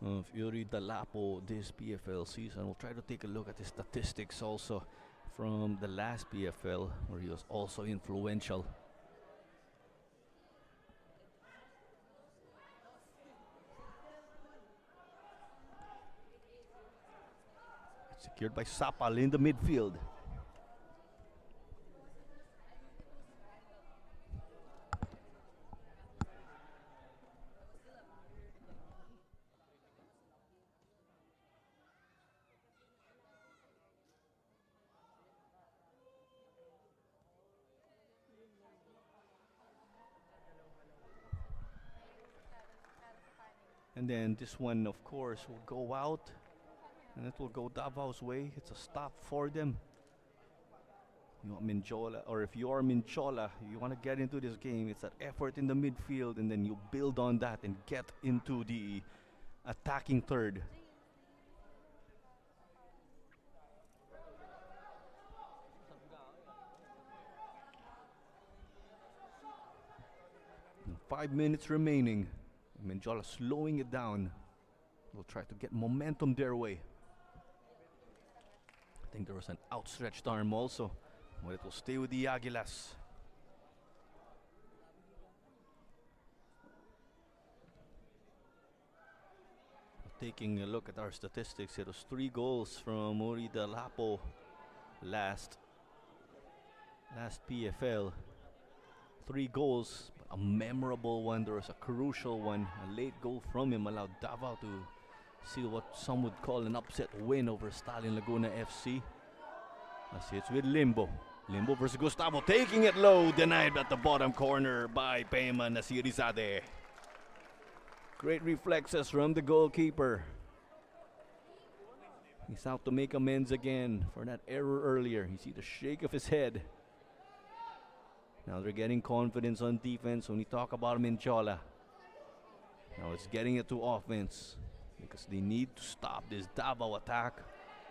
of Yuri Dalapo this PFL season. We'll try to take a look at his statistics also from the last PFL, where he was also influential. Secured by Sapal in the midfield. And then this one, of course, will go out. And it will go Davao's way. It's a stop for them. You want Mendiola, or if you are Mendiola, you want to get into this game. It's that effort in the midfield, and then you build on that and get into the attacking third. And 5 minutes remaining. Mendiola slowing it down. Will try to get momentum their way. I think there was an outstretched arm also, but it will stay with the Aguilas. Taking a look at our statistics, it was 3 goals from Yuri Dalapo last PFL. 3 goals, but a memorable one. There was a crucial one. A late goal from him allowed Davao to seal what some would call an upset win over Stalin Laguna FC. I see it's with Limbo. Limbo versus Gustavo, taking it low, denied at the bottom corner by Payman Nasirizade. Great reflexes from the goalkeeper. He's out to make amends again for that error earlier. You see the shake of his head. Now they're getting confidence on defense when we talk about Mendiola. Now it's getting it to offense because they need to stop this Davao attack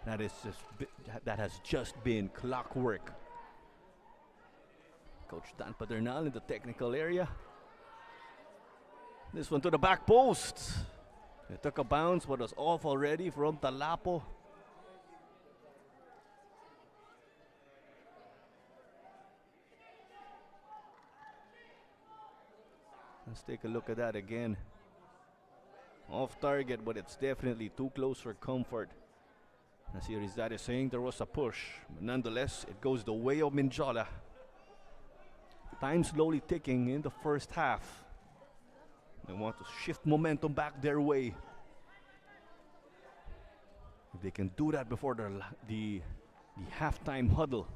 that has just been clockwork. Coach Dan Padernal in the technical area. This one to the back post. It took a bounce but was off already from Dalapo. Let's take a look at that again. Off target, but it's definitely too close for comfort. Nasirizade is saying there was a push, but nonetheless, it goes the way of Mendiola. Time slowly ticking in the first half. They want to shift momentum back their way. If they can do that before the halftime huddle,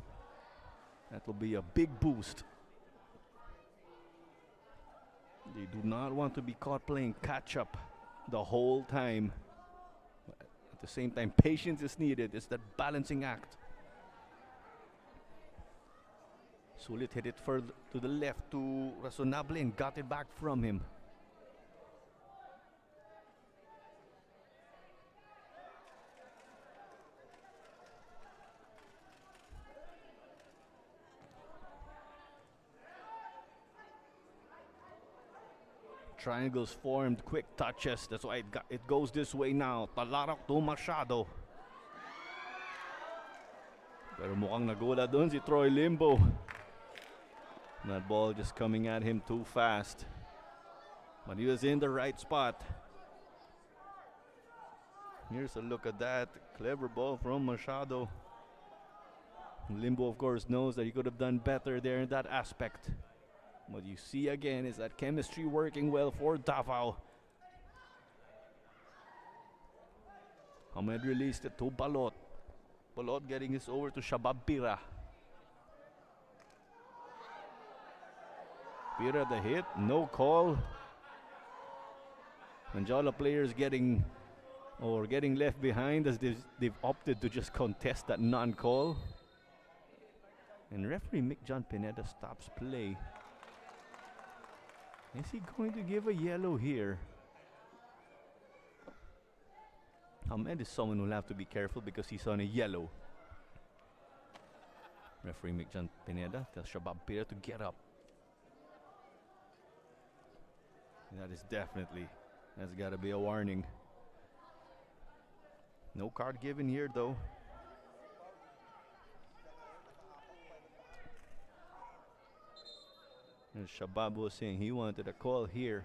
that will be a big boost. They do not want to be caught playing catch-up the whole time. But at the same time, patience is needed. It's that balancing act. Sulit hit it further to the left to Razonable and got it back from him. Triangles formed, quick touches. That's why it goes this way now. Talarok to Machado. Pero mukhang nagula dun si Troy Limbo. That ball just coming at him too fast. But he was in the right spot. Here's a look at that. Clever ball from Machado. Limbo, of course, knows that he could have done better there in that aspect. What you see again is that chemistry working well for Davao. Ahmed released it to Balot. Balot getting this over to Shabab Pira. Pira the hit, no call. Mendiola players getting left behind as they've opted to just contest that non-call. And referee Mick John Pineda stops play. Is he going to give a yellow here? Ahmed is someone who'll have to be careful because he's on a yellow. Referee Mick John Pineda tells Shabab Pira to get up. That is definitely, that's got to be a warning. No card given here though. And Shabab was saying he wanted a call here.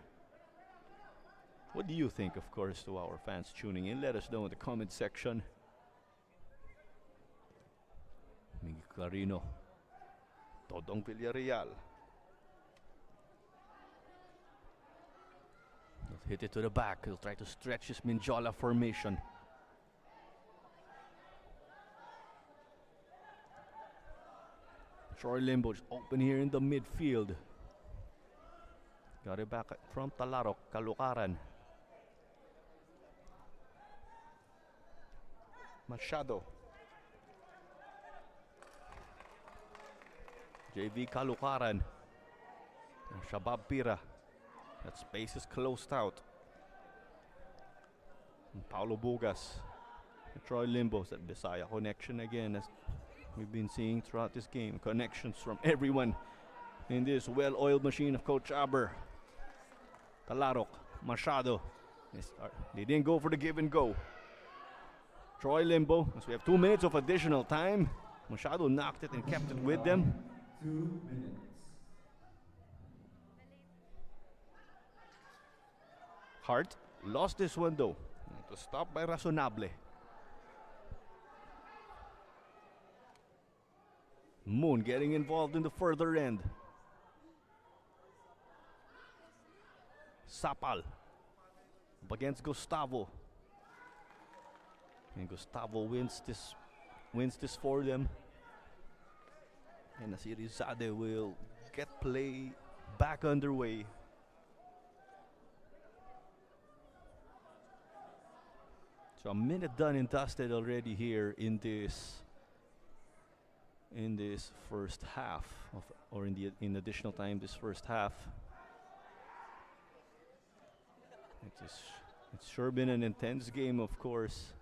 What do you think, of course, to our fans tuning in? Let us know in the comment section. Miguel Clarino. Todong Villarreal. He'll hit it to the back. He'll try to stretch his Mendiola formation. Troy Limbo is open here in the midfield. Got it back from Talarok, Kalukaran. Machado. JV Kalukaran. And Shabab Pira. That space is closed out. And Paulo Bugas. And Troy Limbos, that Bisaya connection again, as we've been seeing throughout this game. Connections from everyone in this well-oiled machine of Coach Aber. Talarok, Machado. They didn't go for the give and go. Troy Limbo, as we have 2 minutes of additional time. Machado knocked it and kept it with them. 2 minutes. Hart lost this one though. It was stopped by Razonable. Moon getting involved in the further end. Sapal up against Gustavo. And Gustavo wins this for them. And Nasirizade will get play back underway. So a minute done and dusted already here in this first half or in additional time this first half. It's sure been an intense game, of course.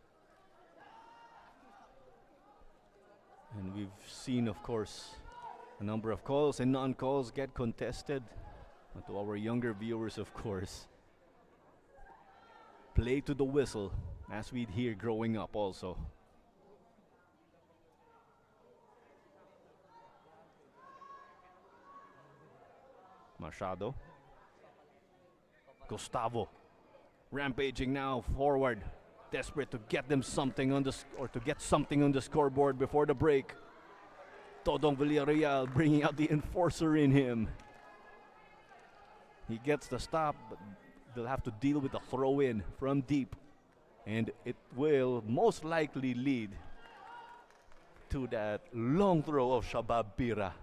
And we've seen, of course, a number of calls and non-calls get contested. But to our younger viewers, of course, play to the whistle, as we'd hear growing up also. Machado. Gustavo. Rampaging now forward. Desperate to get them something on to get something on the scoreboard before the break. Todong Villarreal bringing out the enforcer in him. He gets the stop, but they'll have to deal with a throw-in from deep. And it will most likely lead to that long throw of Shabab Pira.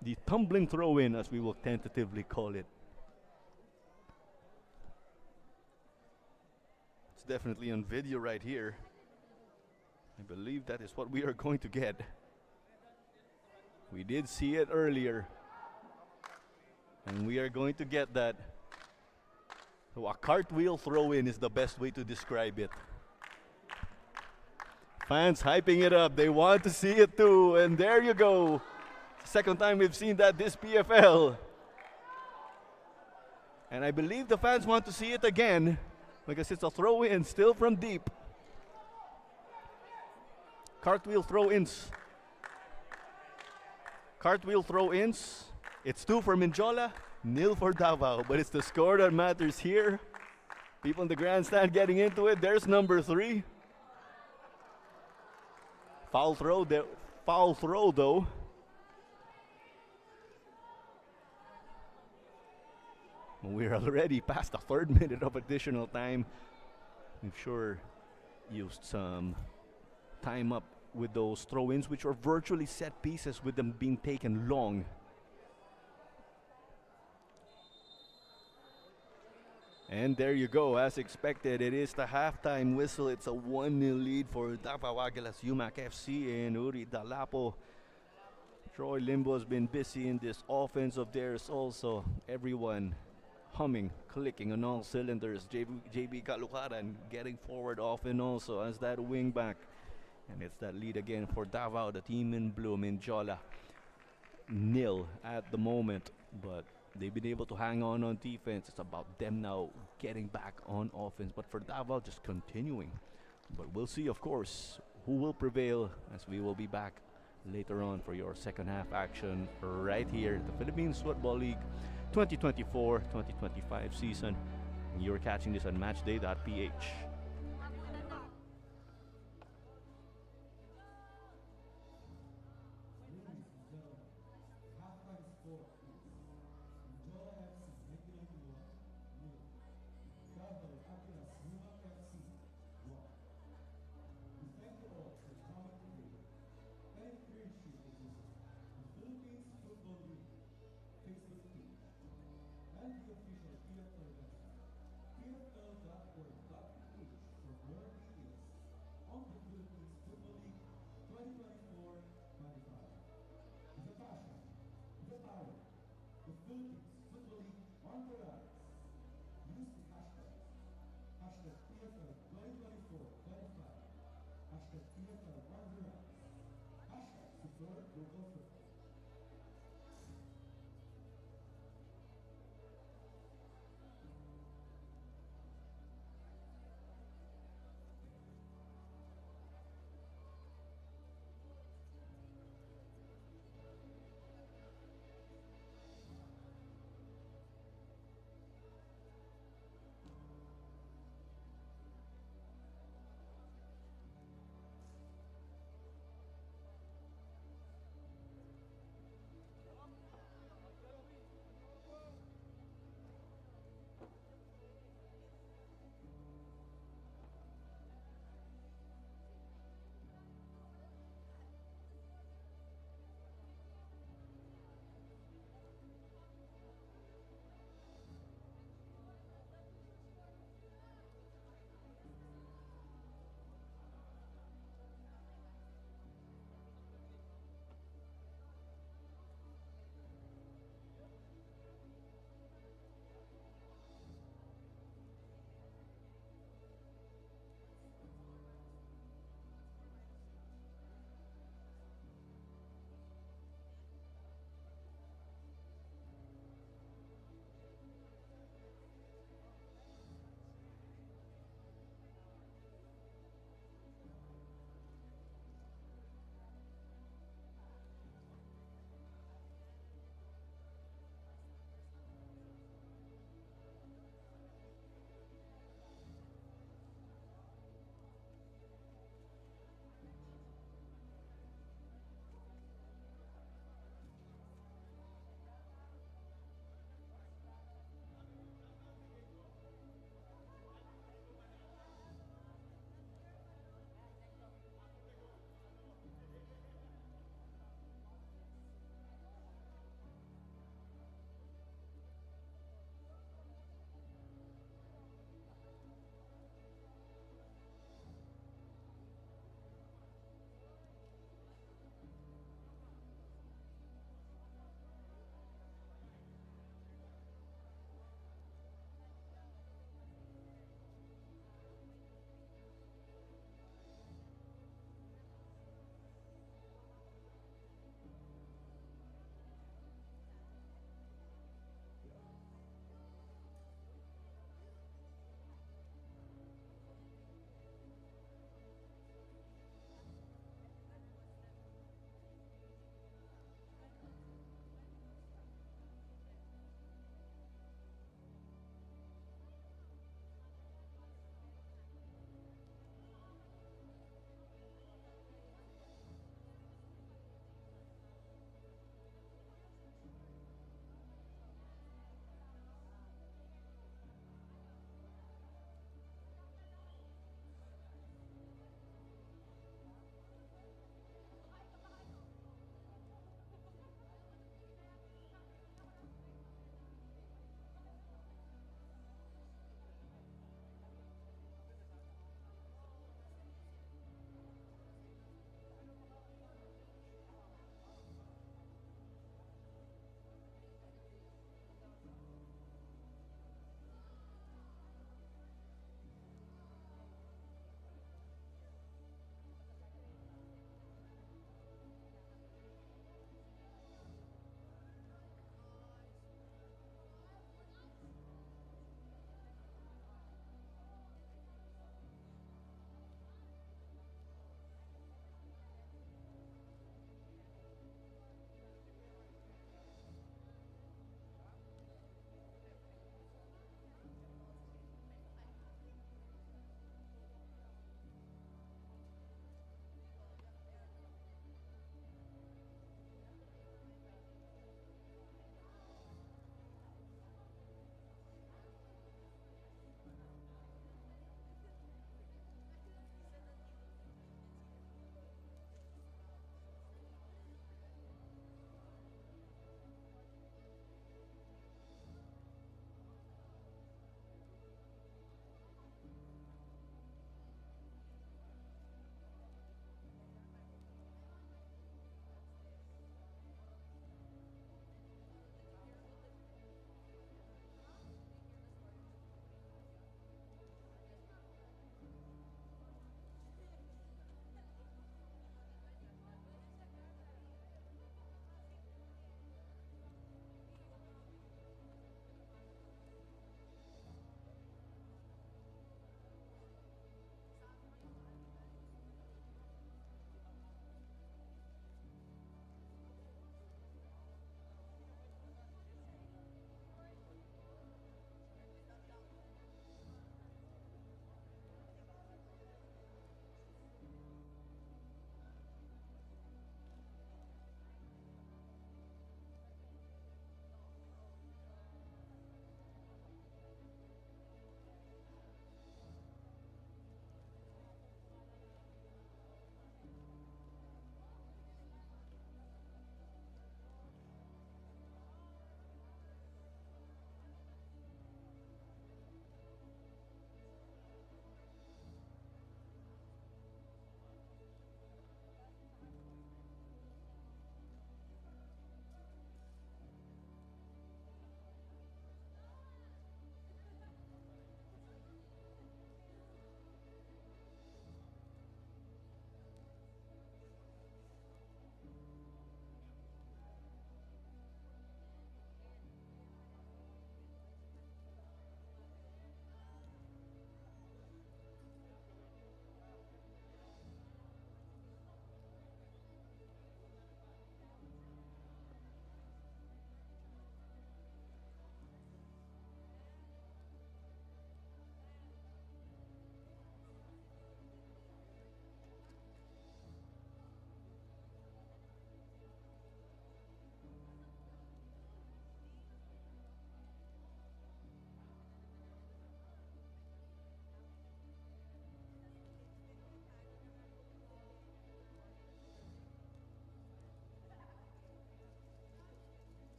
The tumbling throw-in, as we will tentatively call it. It's definitely on video right here. I believe that is what we are going to get. We did see it earlier. And we are going to get that. So a cartwheel throw-in is the best way to describe it. Fans hyping it up. They want to see it too. And there you go. Second time we've seen that this PFL. And I believe the fans want to see it again because it's a throw-in still from deep. Cartwheel throw-ins. Cartwheel throw-ins. It's 2 for Mendiola, Nil for Davao, but it's the score that matters here. People in the grandstand getting into it. There's number 3. Foul throw there. Foul throw though. We're already past the 3rd minute of additional time. We've sure used some time up with those throw-ins, which are virtually set pieces with them being taken long. And there you go, as expected, it is the halftime whistle. It's a 1-0 lead for Davao Aguilas, UMak FC, and Uri Dalapo. Troy Limbo has been busy in this offense of theirs also. Everyone humming, clicking on all cylinders. JB Kalukaran getting forward often also as that wing back. And it's that lead again for Davao, the team in blue, Mendiola. Nil at the moment, but they've been able to hang on defense. It's about them now getting back on offense. But for Davao, just continuing. But we'll see, of course, who will prevail as we will be back later on for your second half action right here, the Philippines Football League 2024-2025 season. You're catching this on matchday.ph. Halftime score is Mendiola FC 1991 nil. Davao Aguilas UMak FC 1. We thank you all for coming today and encourage you to visit the Philippines Football League Facebook page and the official PFL website, pfl.org.ph, for more details on the Philippines Football League 2024-25. With a passion, with a power, the Philippines Football League on the rise. Use the hashtag PFL 2024-25, hashtag PFL on the rise, hashtag support local football.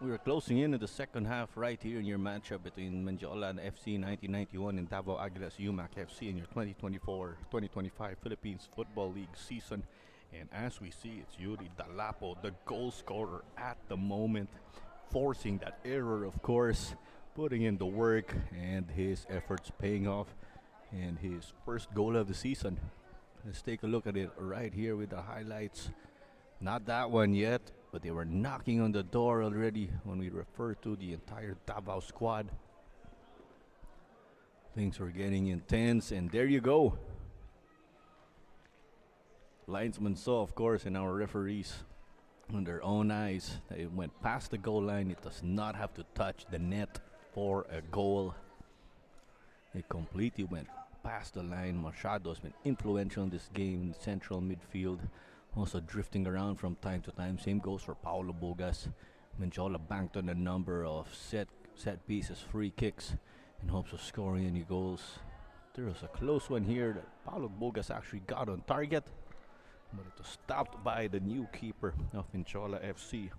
We're closing in the second half right here in your matchup between Mendiola and FC 1991 and Davao Aguilas UMak FC in your 2024-2025 Philippines Football League season. And as we see, it's Yuri Dalapo, the goal scorer at the moment, forcing that error, of course, putting in the work, and his efforts paying off, and his first goal of the season. Let's take a look at it right here with the highlights. Not that one yet, but they were knocking on the door already when we refer to the entire Davao squad. Things were getting intense, and there you go. Linesman saw, of course, and our referees on their own eyes that it went past the goal line. It does not have to touch the net for a goal. It completely went past the line. Machado has been influential in this game in central midfield, also drifting around from time to time. Same goes for Paulo Bogas. Mendiola banked on a number of set pieces, free kicks, in hopes of scoring any goals. There was a close one here that Paulo Bogas actually got on target, but it was stopped by the new keeper of Mendiola FC.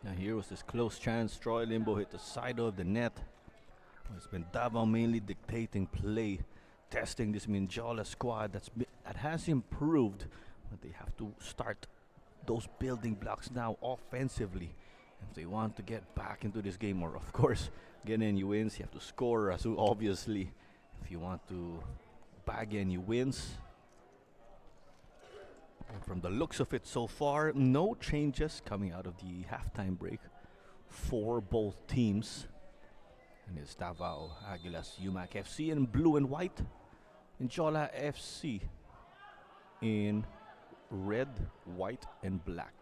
Now here was this close chance. Troy Limbo hit the side of the net. It's been Davao mainly dictating play, testing this Mendiola squad that has improved, but they have to start those building blocks now offensively if they want to get back into this game, or of course get any wins. You have to score, so obviously, if you want to bag any wins. And from the looks of it so far, no changes coming out of the halftime break for both teams. And it's Davao Aguilas UMak FC in blue and white, Mendiola FC in red, white, and black.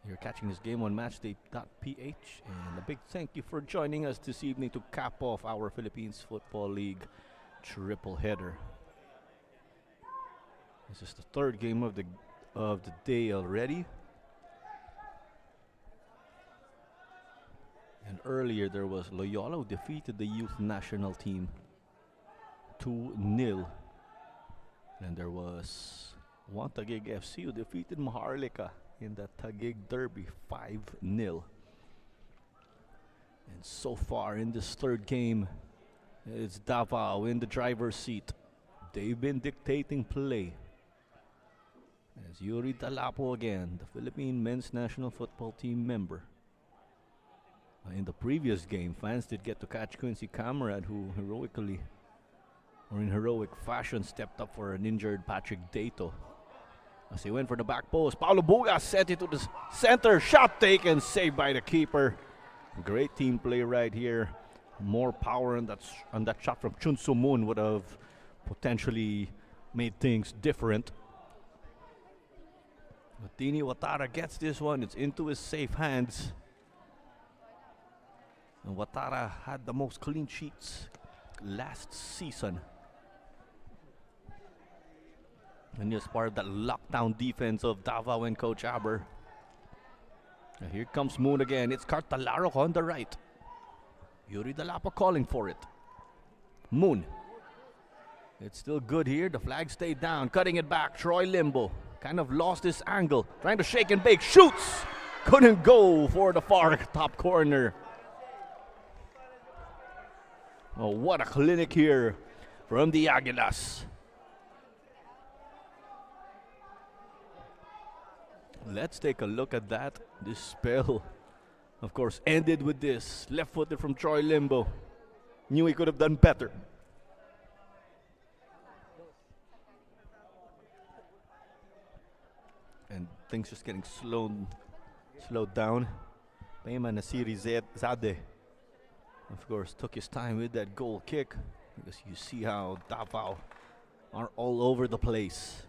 You're catching this game on matchday.ph, and a big thank you for joining us this evening to cap off our Philippines Football League triple header. This is the third game of the day already. And earlier there was Loyola who defeated the youth national team 2-0. And there was Taguig FC who defeated Maharlika in the Taguig Derby 5-0. And so far in this third game, it's Davao in the driver's seat. They've been dictating play. As Yuri Dalapo again, the Philippine men's national football team member. In the previous game, fans did get to catch Quincy Camarad, who heroically, or in heroic fashion, stepped up for an injured Patrick Dato. As he went for the back post, Paulo Bogas sent it to the center. Shot taken, saved by the keeper. Great team play right here. More power on that shot from Chun Soo Moon would have potentially made things different. But Dini Watara gets this one. It's into his safe hands. And Watara had the most clean sheets last season. And he's part of that lockdown defense of Davao and Coach Aber. And here comes Moon again. It's Cartalaro on the right. Yuri Dalapo calling for it. Moon. It's still good here. The flag stayed down. Cutting it back. Troy Limbo. Kind of lost his angle. Trying to shake and bake. Shoots! Couldn't go for the far top corner. Oh, what a clinic here from the Aguilas. Let's take a look at that. This spell, of course, ended with this. Left-footed from Troy Limbo. Knew he could have done better. And things just getting slowed down. Payman Nasiri Zadeh, of course, took his time with that goal kick, because you see how Davao are all over the place.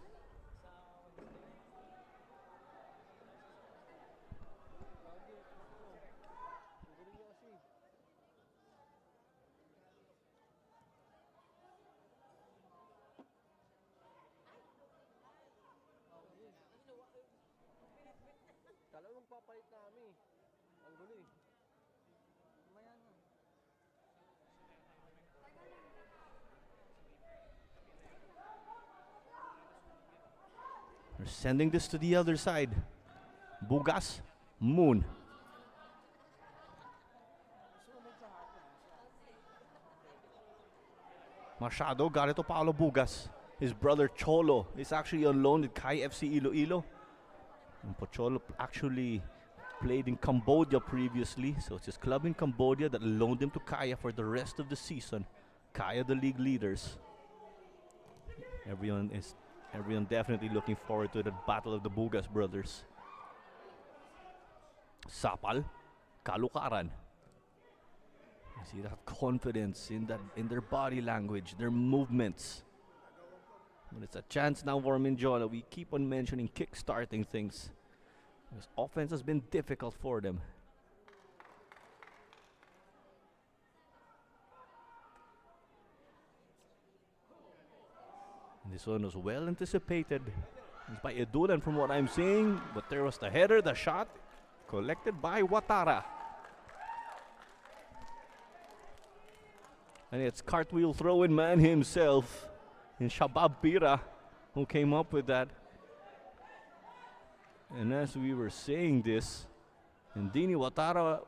They're sending this to the other side. Bugas, Moon. Machado got it to Paolo Bugas. His brother Cholo is actually on loan at Kai FC Iloilo. And Pocholo actually played in Cambodia previously, so it's his club in Cambodia that loaned him to Kaya for the rest of the season. Kaya, the league leaders. Everyone definitely looking forward to the battle of the Bugas brothers. Sapal, Kalukaran. You see that confidence in their body language, their movements. But it's a chance now for Mendiola. We keep on mentioning kick-starting things. This offense has been difficult for them. And this one was well anticipated. It's by Edulan from what I'm seeing, but there was the header, the shot, collected by Watara. And it's cartwheel throw-in man himself, in Shabab Pira, who came up with that. And as we were saying this, Dini Watara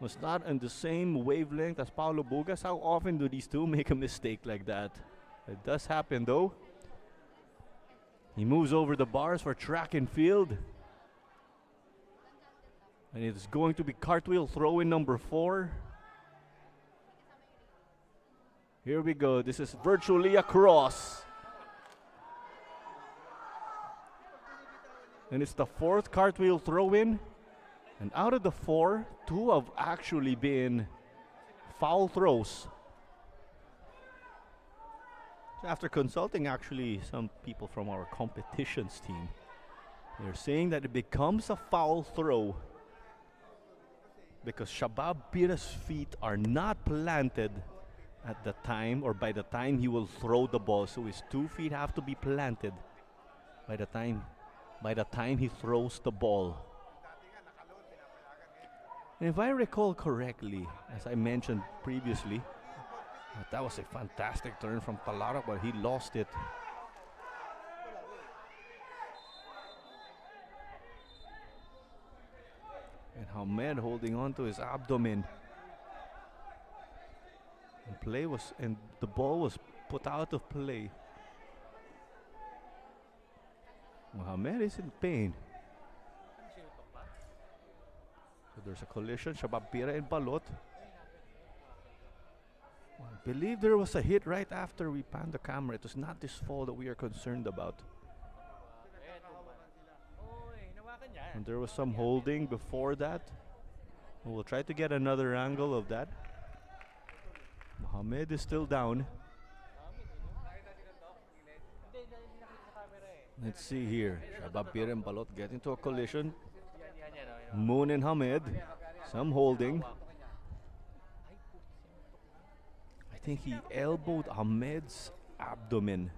was not on the same wavelength as Paulo Bugas. How often do these two make a mistake like that? It does happen though. He moves over the bars for track and field. And it's going to be cartwheel throw-in number 4. Here we go. This is virtually a cross. And it's the 4th cartwheel throw-in. And out of the 4, 2 have actually been foul throws. So after consulting actually some people from our competitions team, they're saying that it becomes a foul throw because Shabab Pira's feet are not planted at the time or by the time he will throw the ball. So his 2 feet have to be planted by the time he throws the ball. And if I recall correctly, as I mentioned previously, that was a fantastic turn from Talara, but he lost it. And Hamed holding on to his abdomen. And the ball was put out of play. Mohamed is in pain. So there's a collision. Shabab Pira and Balot. I believe there was a hit right after we panned the camera. It was not this fall that we are concerned about. And there was some holding before that. We'll try to get another angle of that. Mohamed is still down. Let's see here. Shabab Pira and Balot get into a collision. Moon and Hamed. Some holding. I think he elbowed Hamed's abdomen.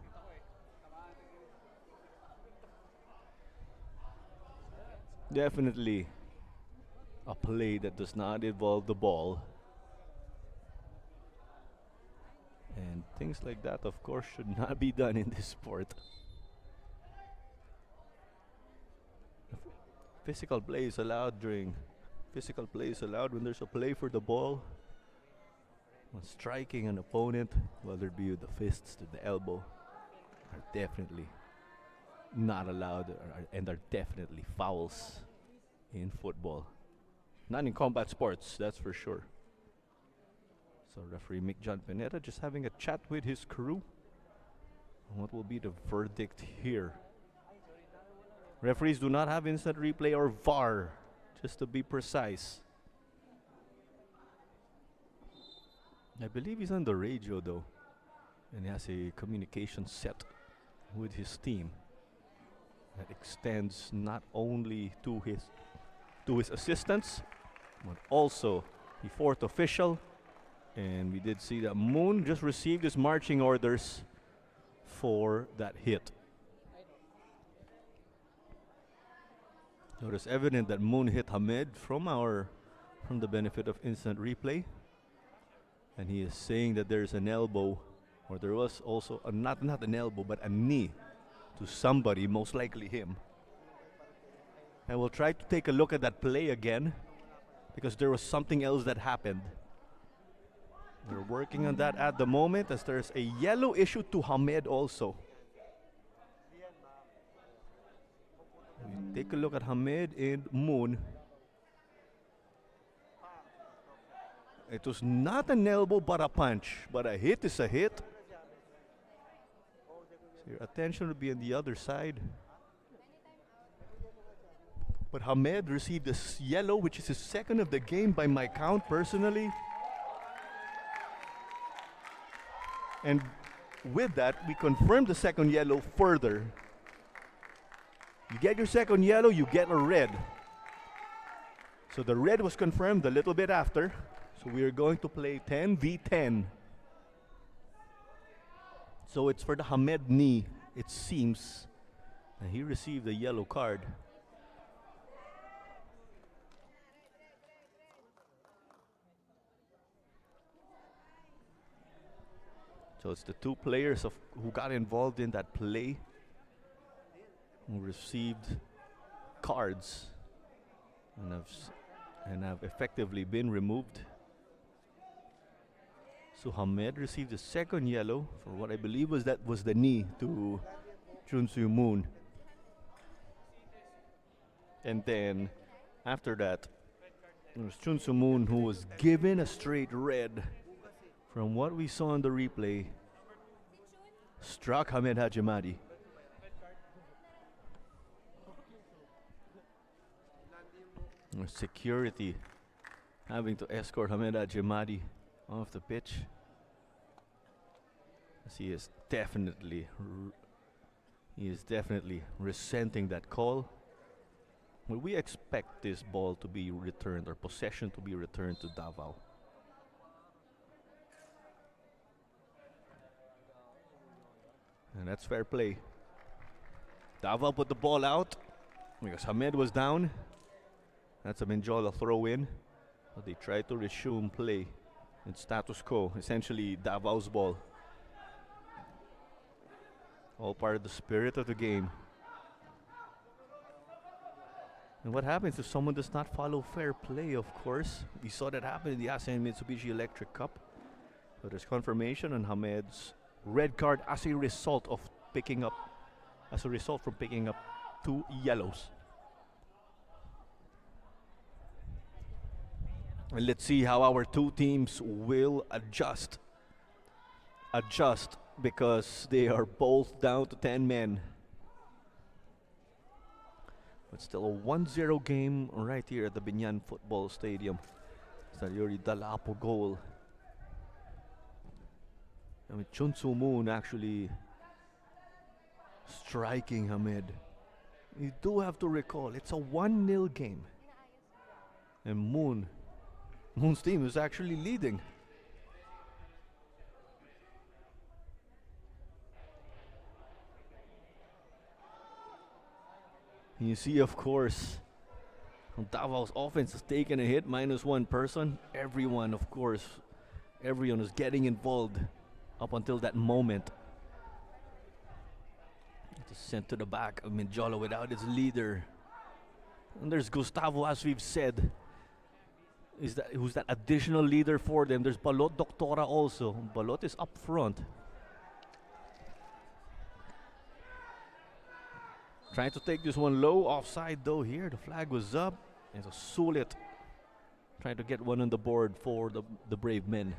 Definitely a play that does not involve the ball. And things like that, of course, should not be done in this sport. Physical play is allowed when there's a play for the ball. When striking an opponent, whether it be with the fists to the elbow, are definitely not allowed and are definitely fouls in football. Not in combat sports, that's for sure. So referee Mick John Pineda just having a chat with his crew on what will be the verdict here. Referees do not have instant replay or VAR, just to be precise. I believe he's on the radio though, and he has a communication set with his team that extends not only to his assistants, but also the 4th official. And we did see that Moon just received his marching orders for that hit. So it is evident that Moon hit Hamed from the benefit of instant replay. And he is saying that there's an elbow, or there was also not an elbow, but a knee to somebody, most likely him. I will try to take a look at that play again because there was something else that happened. We're working on that at the moment as there's a yellow issue to Hamed also. We take a look at Hamed and Moon. It was not an elbow but a punch, but a hit is a hit. So your attention will be on the other side. But Hamed received a yellow, which is his second of the game by my count personally. And with that, we confirm the second yellow further. You get your second yellow, you get a red. So the red was confirmed a little bit after. So we are going to play 10v10. So it's for the Hamed knee, it seems. And he received a yellow card. So it's the two players who got involved in that play who received cards and have effectively been removed. So Hamed received the second yellow for what I believe was the knee to Chunsu Moon. And then after that, it was Chunsu Moon who was given a straight red. From what we saw in the replay, struck Hamed Hajimadi. Security having to escort Hamed Hajimadi off the pitch. As he is definitely resenting that call. Well, we expect this ball to be returned or possession to be returned to Davao. And that's fair play. Davao put the ball out because Hamed was down. That's a Mendiola throw in. But they tried to resume play in status quo, essentially Davao's ball. All part of the spirit of the game. And what happens if someone does not follow fair play, of course? We saw that happen in the ASEAN Mitsubishi Electric Cup. So there's confirmation on Hamed's red card as a result from picking up two yellows. And let's see how our two teams will adjust because they are both down to 10 men. But still a 1-0 game right here at the Binyan Football Stadium. Sariori Dalapo goal. I mean, Chunsu Moon actually striking Hamed. You do have to recall, it's a 1-0 game. And Moon's team is actually leading. You see, of course, Davao's offense has taken a hit, -1 person. Everyone is getting involved up until that moment. It's sent to the back of Mendiola without its leader. And there's Gustavo, as we've said. Who's that additional leader for them? There's Balot Doctora also. Balot is up front. Trying to take this one low, offside though here. The flag was up. And so Sulit trying to get one on the board for the Brave Men.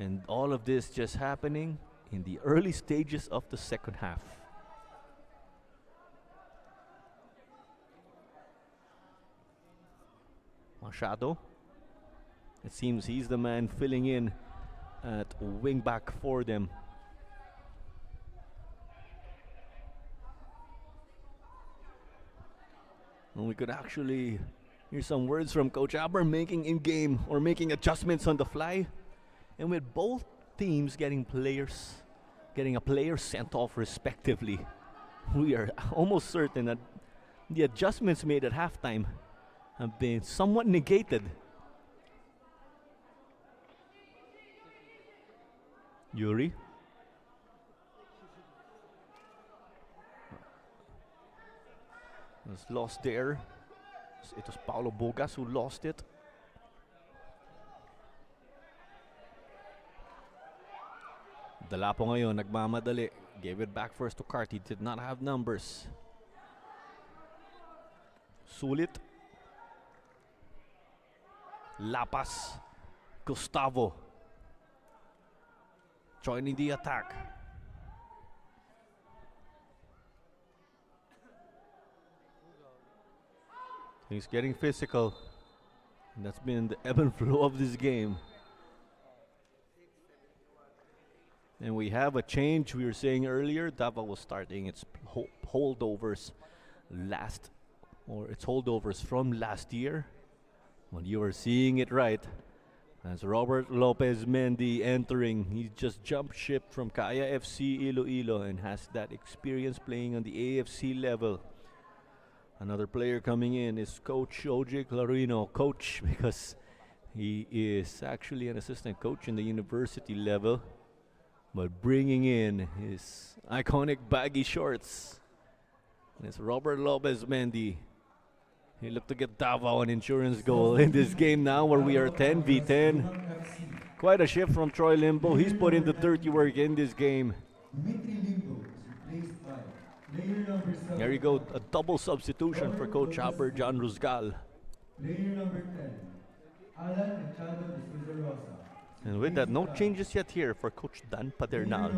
And all of this just happening in the early stages of the second half. Machado. It seems he's the man filling in at wing back for them. And we could actually hear some words from Coach Aber making in-game or making adjustments on the fly. And with both teams getting a player sent off respectively, we are almost certain that the adjustments made at halftime have been somewhat negated. Yuri. Was lost there. It was Paulo Bogas who lost it. Dalapo ngayon, nagmamadali. Gave it back first to Carty. Did not have numbers. Sulit. Lapas. Gustavo. Joining the attack. He's getting physical. And that's been the ebb and flow of this game. And we have a change. We were saying earlier, Davao was starting its holdovers its holdovers from last year. Well, you are seeing it right. As Robert Lopez Mendy entering, he just jumped ship from Kaya FC Iloilo and has that experience playing on the AFC level. Another player coming in is Coach OJ Clarino. Coach, because he is actually an assistant coach in the university level, but bringing in his iconic baggy shorts. And it's Robert Lopez Mendy. He looked to get Davao an insurance goal in this game now where we are 10v10. Quite a shift from Troy Limbo. He's put in the dirty work in this game. There you go, a double substitution for Coach Hopper, John Rusgal. And with that, no changes yet here for Coach Dan Padernal.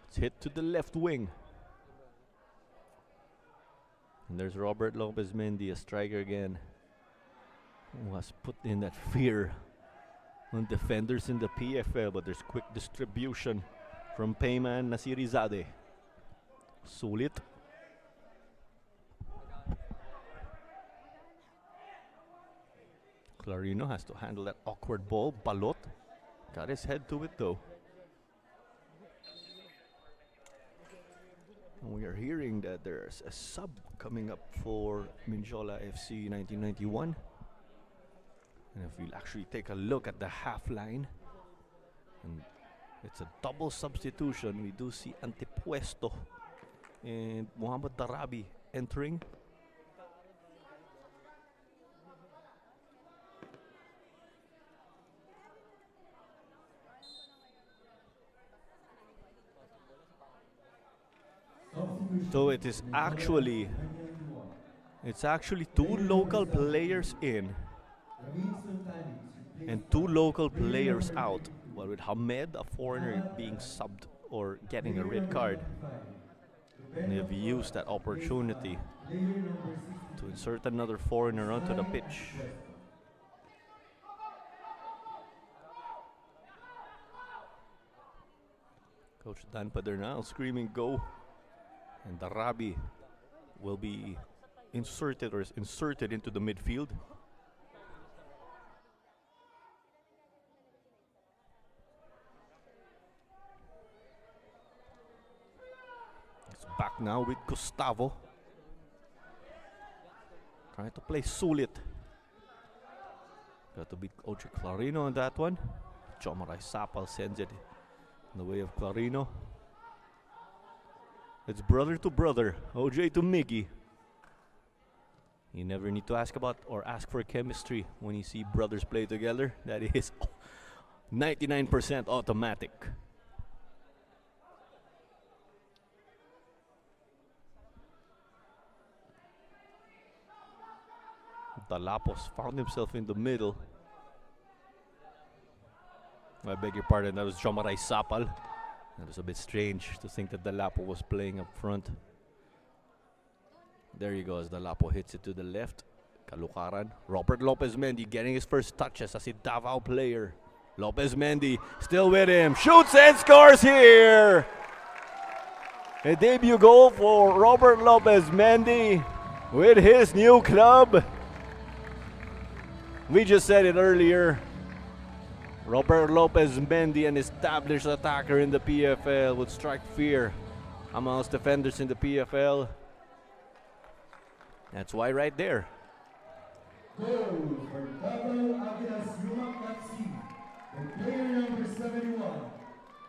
It's hit to the left wing. And there's Robert Lopez Mendy, a striker again, who has put in that fear on defenders in the PFL, but there's quick distribution from Payman Nasirizade. Sulit. Clarino has to handle that awkward ball. Balot got his head to it though. And we are hearing that there's a sub coming up for Mendiola FC 1991. And if we'll actually take a look at the half line, and it's a double substitution. We do see Antepuesto and Muhammad Darabi entering. So it's actually two local players in and two local players out. Well, with Hamed, a foreigner, being subbed or getting a red card. And they've used that opportunity to insert another foreigner onto the pitch. Coach Dan Padernal screaming go. And Darabi will be inserted into the midfield. It's back now with Gustavo. Trying to play Sulit. Got to beat OJ Clarino on that one. Chomaray Sapal sends it in the way of Clarino. It's brother to brother, OJ to Miggy. You never need to ask for chemistry when you see brothers play together. That is 99% automatic. Dalapos found himself in the middle. I beg your pardon, that was Chomaray Sapal. That was a bit strange to think that Dalapo was playing up front. There you go as Dalapo hits it to the left. Kalukaran. Robert Lopez Mendy getting his first touches as a Davao player. Lopez Mendy still with him. Shoots and scores here! A debut goal for Robert Lopez Mendy with his new club. We just said it earlier. Robert Lopez Mendy, an established attacker in the PFL, would strike fear amongst defenders in the PFL. That's why right there, Goal for Davao Aguilas UMak FC. The player number 71,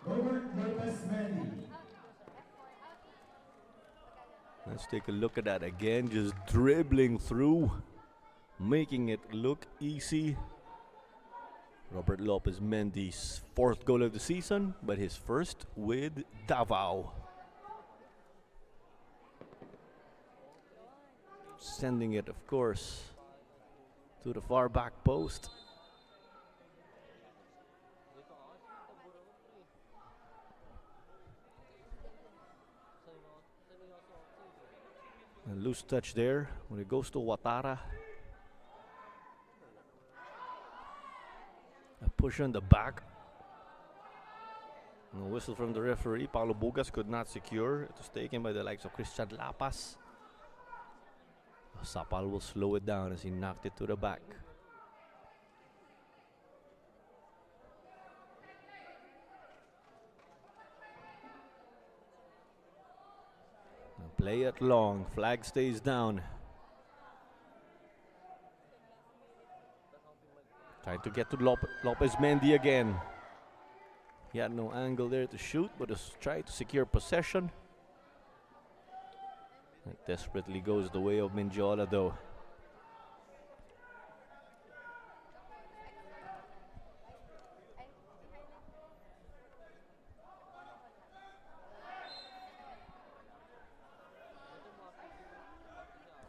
Robert Lopez Mendy. Let's take a look at that again, just dribbling through, making it look easy. Robert Lopez Mendy's 4th goal of the season, but his first with Davao. Sending it, of course, to the far back post. A loose touch there when it goes to Watara. A push on the back. No whistle from the referee. Paulo Bugas could not secure. It was taken by the likes of Christian Lapas. Sapal will slow it down as he knocked it to the back. And play it long. Flag stays down. Trying to get to Lopez Mendy again. He had no angle there to shoot, but was trying to secure possession. It desperately goes the way of Mendiola though.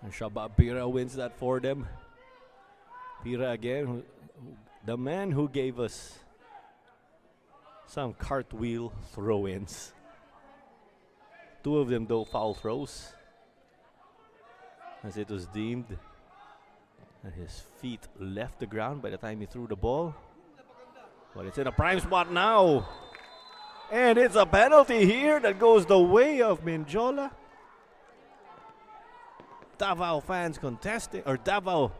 And Shabab Pira wins that for them. Pira again, the man who gave us some cartwheel throw-ins. 2 of them though foul throws, as it was deemed that his feet left the ground by the time he threw the ball. But it's in a prime spot now. And it's a penalty here that goes the way of Mendiola. Davao fans contesting, or Davao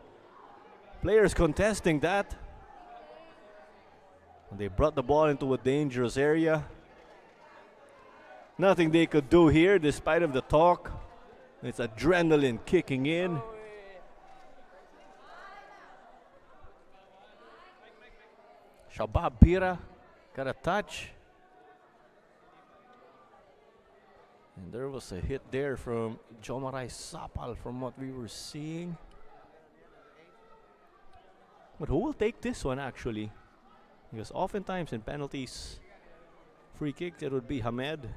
players contesting that. And they brought the ball into a dangerous area. Nothing they could do here despite of the talk. It's adrenaline kicking in. Shabab Pira got a touch. And there was a hit there from Jomaray Sapal from what we were seeing. But who will take this one actually? Because oftentimes in penalties, free kicks, it would be Hamed.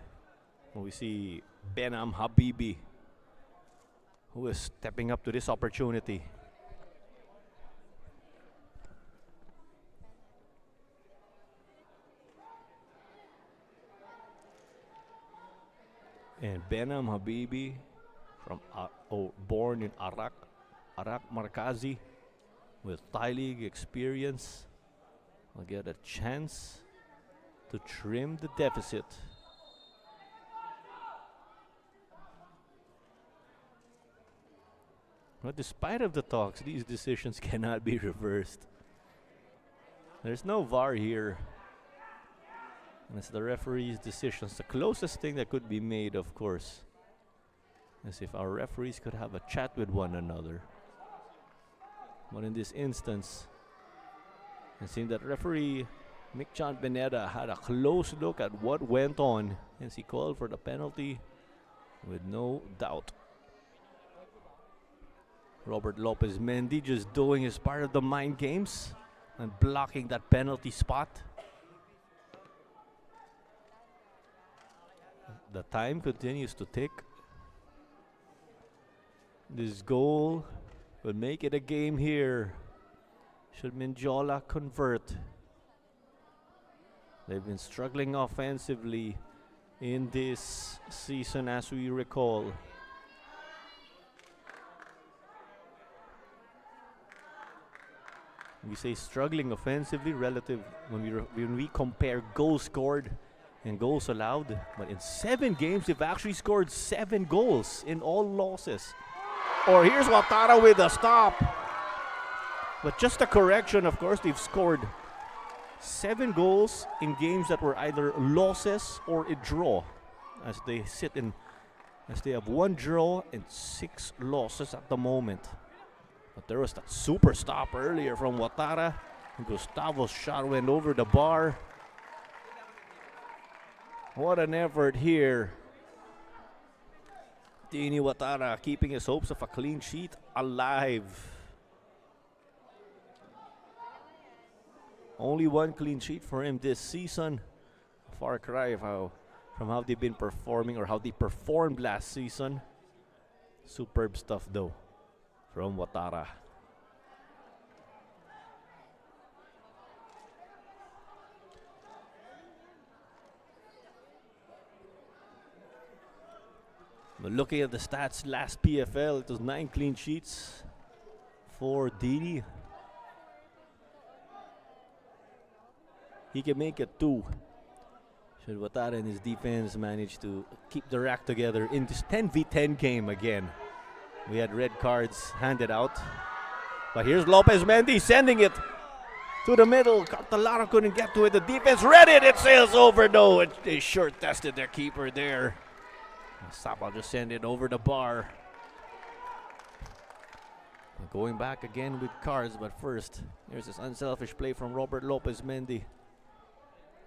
We see Benam Habibi, who is stepping up to this opportunity. And Benam Habibi, from born in Arak Markazi, with Thai League experience, will get a chance to trim the deficit. But despite of the talks, these decisions cannot be reversed. There's no VAR here. And it's the referee's decisions. The closest thing that could be made, of course, is if our referees could have a chat with one another. But in this instance, it seemed that referee Mick John Beneda had a close look at what went on as he called for the penalty with no doubt. Robert Lopez Mendy just doing his part of the mind games and blocking that penalty spot. The time continues to tick. This goal will make it a game here. Should Mendiola convert? They've been struggling offensively in this season, as we recall. We say struggling offensively relative when we compare goals scored and goals allowed. But in 7 games, they've actually scored 7 goals in all losses. Or here's Watara with a stop. But just a correction, of course, they've scored 7 goals in games that were either losses or a draw, as they have 1 draw and 6 losses at the moment. But there was that super stop earlier from Watara. Gustavo's shot went over the bar. What an effort here. Dini Watara keeping his hopes of a clean sheet alive. Only one clean sheet for him this season. Far cry from how they've been performing or how they performed last season. Superb stuff though from Watara. But looking at the stats last PFL, it was 9 clean sheets for Dini. He can make it 2. Should Watara and his defense manage to keep the rack together in this 10v10 game again. We had red cards handed out. But here's Lopez Mendy sending it to the middle. Cartalara couldn't get to it. The defense read it. It sails over though. They sure tested their keeper there. Sapal just send it over the bar. Going back again with cards, but first, here's this unselfish play from Robert Lopez Mendy.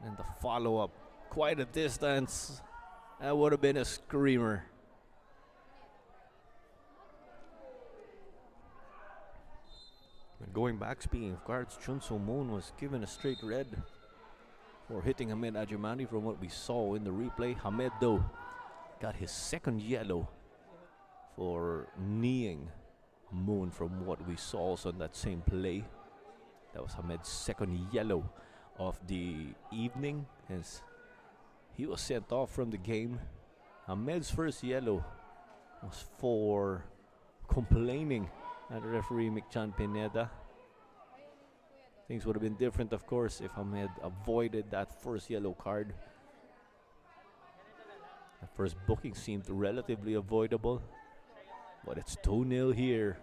And the follow-up, quite a distance. That would have been a screamer. And going back, speaking of cards, Chun So Moon was given a straight red for hitting Hamed Ajimani from what we saw in the replay. Hamed, though, got his second yellow for kneeing Moon from what we saw also in that same play. That was Hamed's second yellow of the evening as he was sent off from the game. Hamed's first yellow was for complaining at referee Michan Pineda. Things would have been different, of course, if Hamed avoided that first yellow card. The first booking seemed relatively avoidable, but it's 2-0 here.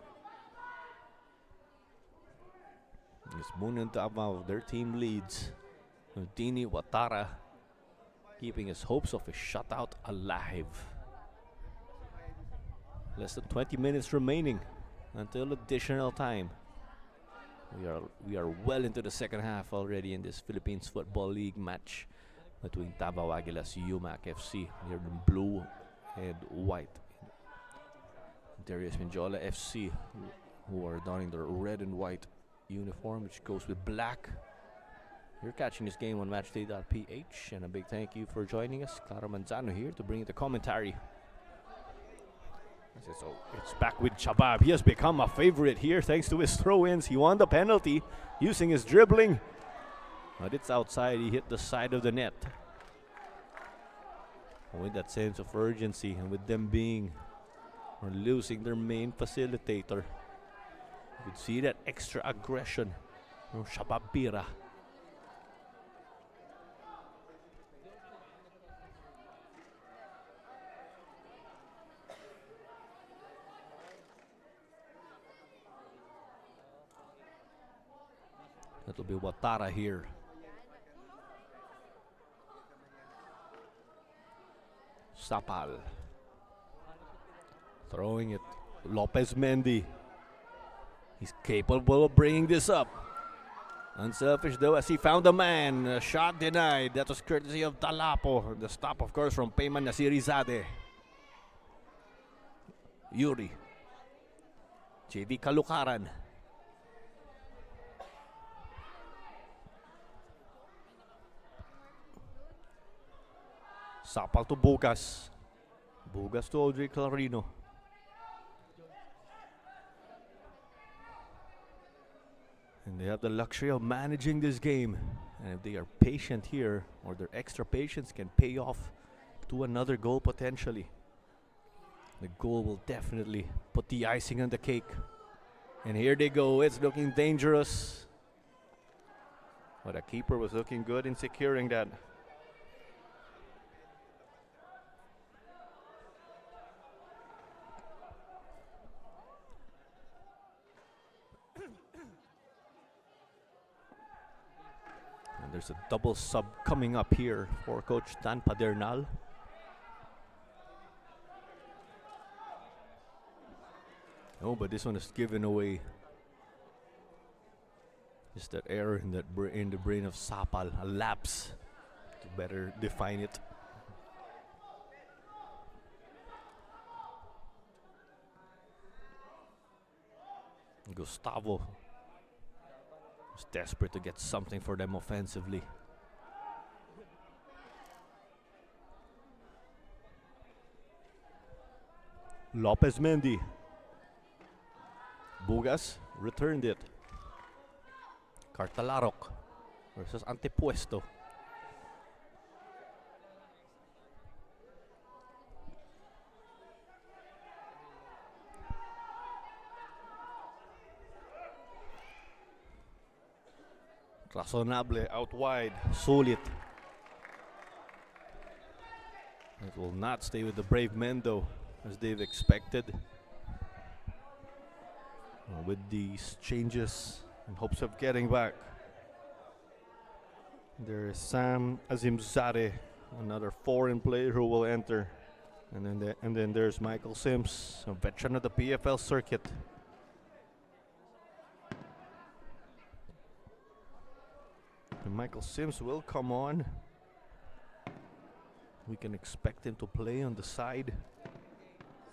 It's Moon and Davao, their team leads. Dini Watara keeping his hopes of a shutout alive. Less than 20 minutes remaining until additional time. We are well into the second half already in this Philippines Football League match between Davao Aguilas UMak FC. They're in blue and white. Darius Mendiola FC, who are donning their red and white uniform, which goes with black. You're catching this game on matchday.ph, and a big thank you for joining us. Clara Manzano here to bring you the commentary. So it's back with Shabab. He has become a favorite here thanks to his throw-ins. He won the penalty using his dribbling, but it's outside. He hit the side of the net. With that sense of urgency and with them being or losing their main facilitator, you could see that extra aggression from Shabab Pira. That'll be Watara here. Sapal. Throwing it. Lopez Mendy. He's capable of bringing this up. Unselfish though as he found a man. A shot denied. That was courtesy of Dalapo. The stop, of course, from Payman Nasirizade. Yuri. JV Kalukaran. Sapal to Bugas. Bugas to Audrey Clarino. And they have the luxury of managing this game. And if they are patient here, or their extra patience can pay off to another goal potentially. The goal will definitely put the icing on the cake. And here they go. It's looking dangerous. But the keeper was looking good in securing that. There's a double sub coming up here for Coach Dan Padernal. Oh, but this one is given away Just that error in in the brain of Sapal, a lapse, to better define it. Gustavo is desperate to get something for them offensively. Lopez Mendy. Bugas returned it. Cartalarok versus Antepuesto. Razonable out wide. Sulit. It will not stay with the brave men though, as they've expected. With these changes in hopes of getting back. There is Sam Azimzadeh, another foreign player who will enter. And then there's Michael Sims, a veteran of the PFL circuit. And Michael Sims will come on. We can expect him to play on the side.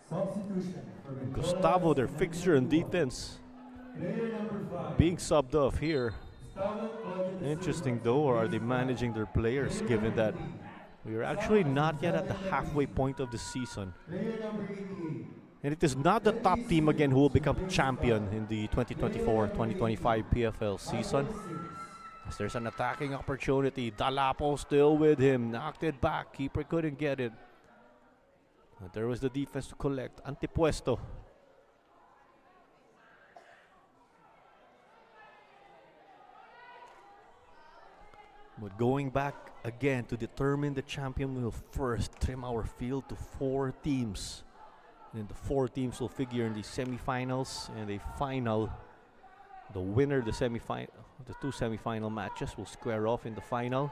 Substitution for Mendiola Gustavo, their and fixture in Mendiola. defense, Player number 5. being subbed off here. Gustavo Claudio de Interesting Silva. though, or are they managing their players given that we are actually not yet at the halfway point of the season? Player number 88. And it is not the top team again who will become champion in the 2024-2025 PFL season. As there's an attacking opportunity. Dalapo still with him. Knocked it back. Keeper couldn't get it. But there was the defense to collect. Antepuesto. But going back again to determine the champion, we will first trim our field to 4 teams. And the 4 teams will figure in the semifinals and the final. The winner of the 2 semifinal matches will square off in the final.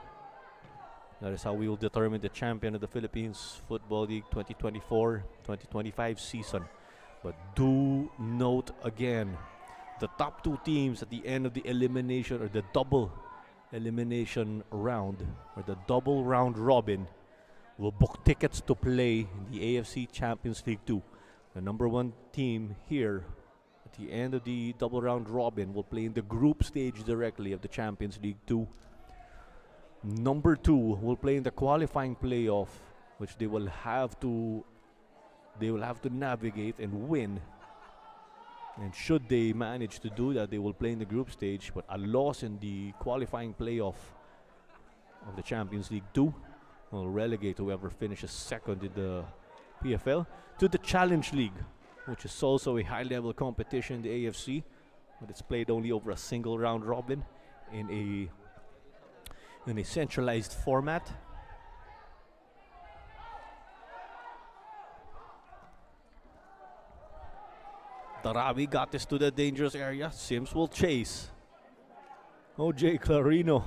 That is how we will determine the champion of the Philippines Football League 2024-2025 season. But do note again, the top 2 teams at the end of the elimination, or the double elimination round, or the double round robin, will book tickets to play in the AFC Champions League 2. The number 1 team here at the end of the double round robin will play in the group stage directly of the Champions League 2. Number 2 will play in the qualifying playoff, which they will have to navigate and win. And should they manage to do that, they will play in the group stage. But a loss in the qualifying playoff of the Champions League 2 will relegate whoever finishes second in the PFL to the Challenge League, which is also a high-level competition in the AFC, but it's played only over a single round robin in a centralized format. Darabi got this to the dangerous area. Sims will chase. OJ Clarino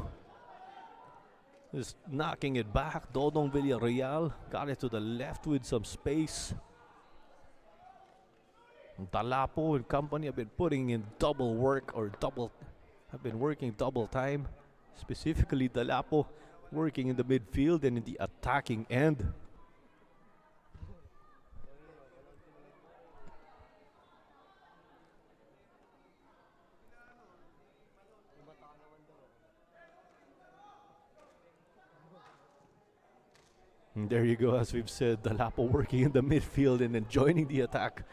is knocking it back. Dodong Villarreal got it to the left with some space. Dalapo and company have been putting in double work, or have been working double time. Specifically Dalapo working in the midfield and in the attacking end. And there you go, as we've said, Dalapo working in the midfield and then joining the attack,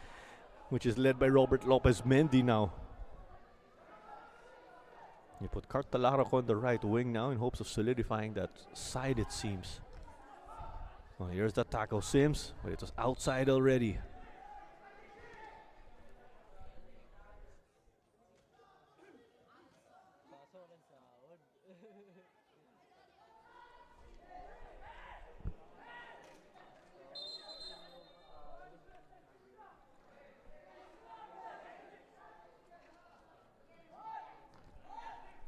which is led by Robert Lopez Mendy now. You put Cartalarok on the right wing now in hopes of solidifying that side, it seems. Well, here's the tackle, Sims, but it was outside already.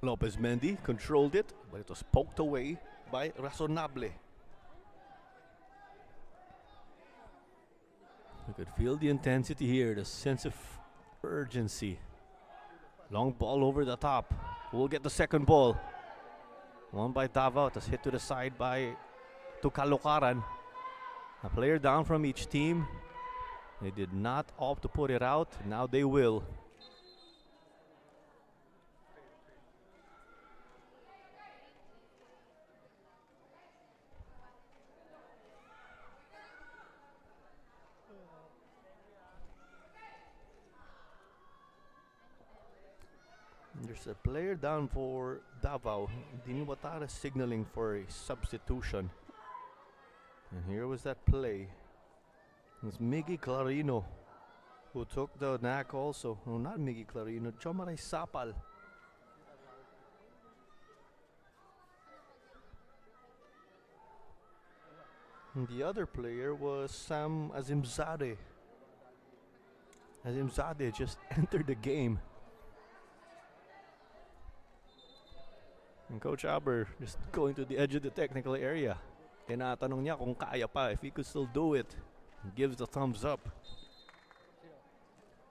Lopez Mendy controlled it, but it was poked away by Razonable. You could feel the intensity here, the sense of urgency. Long ball over the top. will get the second ball. One by Davao, that's hit to the side by Tukalukaran. A player down from each team. They did not opt to put it out. Now they will. There's a player down for Davao. Diniwatara signaling for a substitution. And here was that play. It's Miggy Clarino who took the knack also. No, not Miggy Clarino, Chomaray Sapal. And the other player was Sam Azimzade. Azimzade just entered the game. And Coach Aber just going to the edge of the technical area. Tinatanong niya kung kaya pa, if he could still do it. He gives the thumbs up.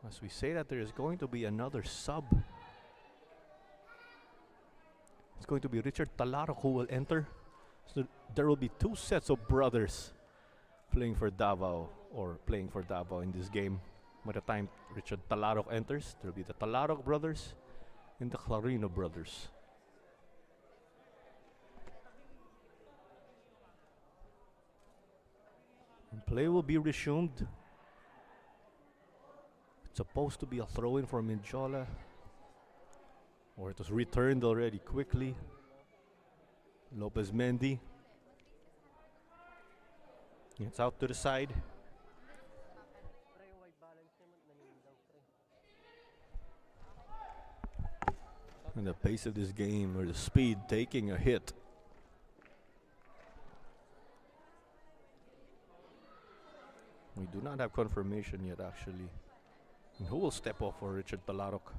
As we say that there is going to be another sub. It's going to be Richard Talarok who will enter. So there will be two sets of brothers playing for Davao in this game. By the time Richard Talarok enters, there will be the Talarok brothers and the Clarino brothers. And play will be resumed. It's supposed to be a throw-in for Mendiola, or it was returned already quickly. Lopez Mendy. It's out to the side. And the pace of this game, or the speed, taking a hit. We do not have confirmation yet, actually. And who will step off for Richard Talarok?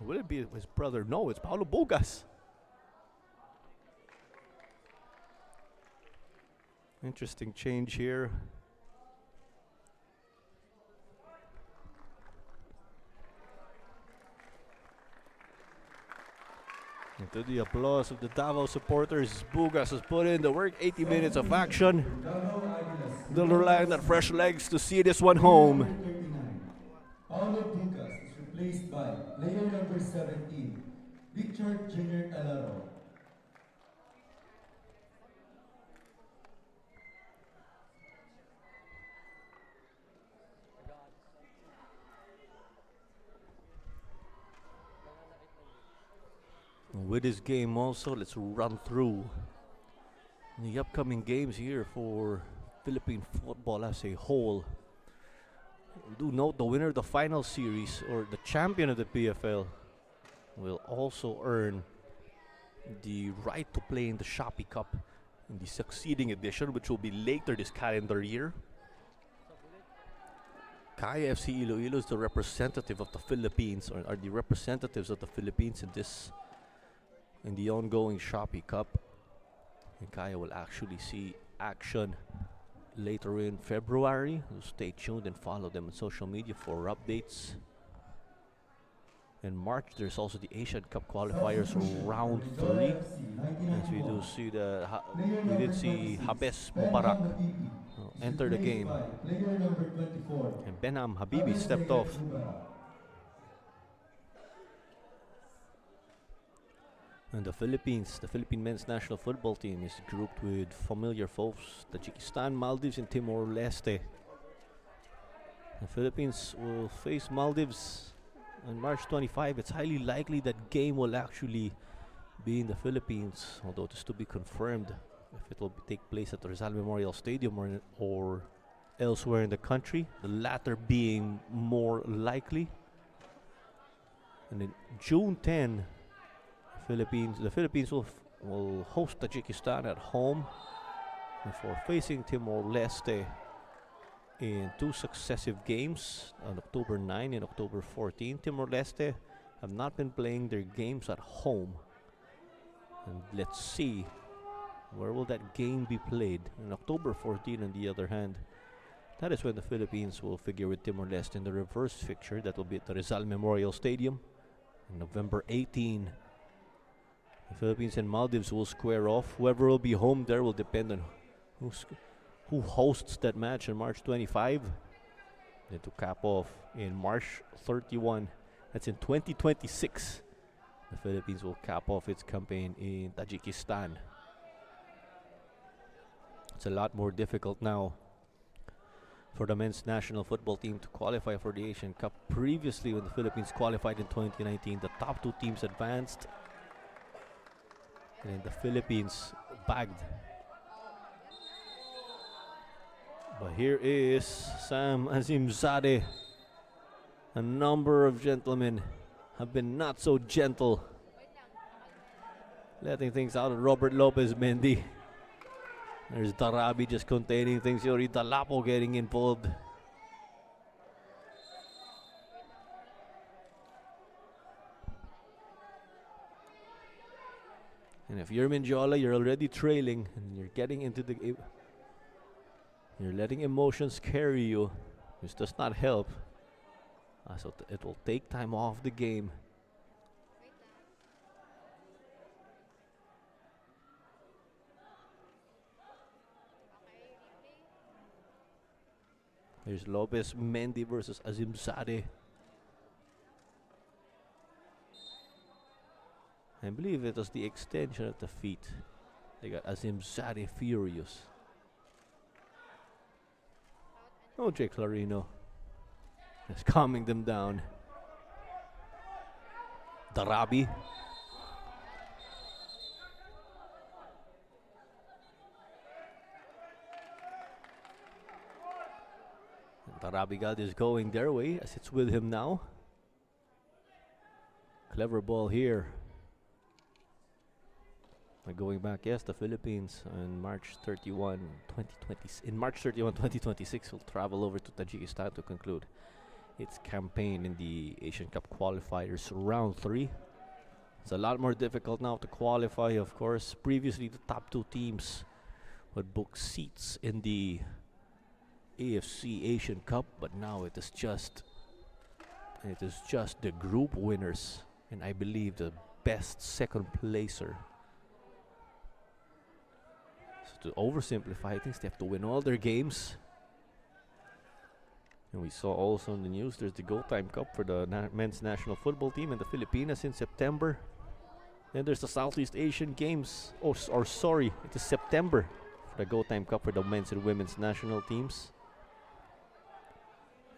Will it be his brother? No, it's Paulo Bugas. Interesting change here. And to the applause of the Davao supporters, Bugas has put in the work. 80 minutes of action. They'll rely on that fresh legs to see this one home. Paulo Bugas is replaced by player number 17, Victor Jr. Alaro. With this game also, let's run through the upcoming games here for Philippine football as a whole. We do note the winner of the final series, or the champion of the PFL, will also earn the right to play in the Shopee Cup in the succeeding edition, which will be later this calendar year. Kaya FC Iloilo is the representative of the Philippines, or are the representatives of the Philippines in the ongoing Shopee Cup. And Kaya will actually see action later in February. So stay tuned and follow them on social media for updates. In March, there's also the Asian Cup qualifiers round 3. As we do see we did see Habes Mubarak enter the game. And Benham Habibi stepped off. And the Philippine men's national football team is grouped with familiar foes, Tajikistan, Maldives, and Timor-Leste. The Philippines will face Maldives on March 25. It's highly likely that game will actually be in the Philippines, although it is to be confirmed if it will take place at the Rizal Memorial Stadium or elsewhere in the country, the latter being more likely. And then June 10, the Philippines will host Tajikistan at home before facing Timor-Leste in 2 successive games on October 9 and October 14. Timor-Leste have not been playing their games at home. And let's see, where will that game be played? On October 14, on the other hand, that is when the Philippines will figure with Timor-Leste in the reverse fixture. That will be at the Rizal Memorial Stadium on November 18. The Philippines and Maldives will square off. Whoever will be home there will depend on who hosts that match on March 25. Then to cap off in March 31, that's in 2026. The Philippines will cap off its campaign in Tajikistan. It's a lot more difficult now for the men's national football team to qualify for the Asian Cup. Previously, when the Philippines qualified in 2019, the top two teams advanced, and then the Philippines bagged. But here is Sam Azimzadeh. A number of gentlemen have been not so gentle, letting things out of Robert Lopez Mendy. There's Darabi just containing things. Yuri Dalapo getting involved. And if you're Mendiola, you're already trailing and you're getting into the game. You're letting emotions carry you, which does not help. So it will take time off the game. There's Lopez Mendy versus Azimzadeh. I believe it was the extension of the feet. They got Azimzadeh furious. Oh, Jake Clarino is calming them down. Darabi. Darabigad is going their way as it's with him now. Clever ball here. Going back, yes, the Philippines on March 31, 2020. In March 31, 2026, will travel over to Tajikistan to conclude its campaign in the Asian Cup qualifiers round 3. It's a lot more difficult now to qualify, of course. Previously, the top two teams would book seats in the AFC Asian Cup, but now it is just the group winners, and I believe the best second placer. So to oversimplify things, they have to win all their games. And we saw also in the news there's the Go Time Cup for the men's national football team in the Philippines in September. Then there's the Southeast Asian Games. It is September for the Go Time Cup for the men's and women's national teams.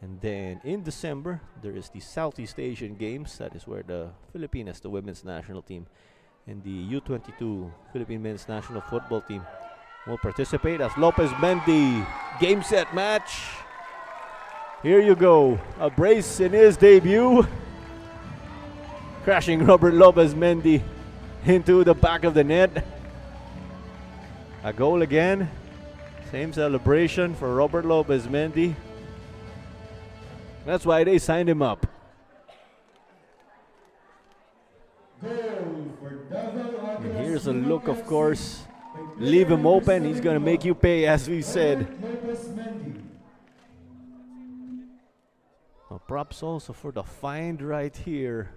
And then in December, there is the Southeast Asian Games. That is where the Philippines, the women's national team, and the U22 Philippine men's national football team will participate as Lopez Mendy. Game, set, match. Here you go. A brace in his debut. Crashing Robert Lopez Mendy into the back of the net. A goal again. Same celebration for Robert Lopez Mendy. That's why they signed him up. And here's a look, of course. Leave him open. He's going to make you pay, as we said. Props also for the find right here.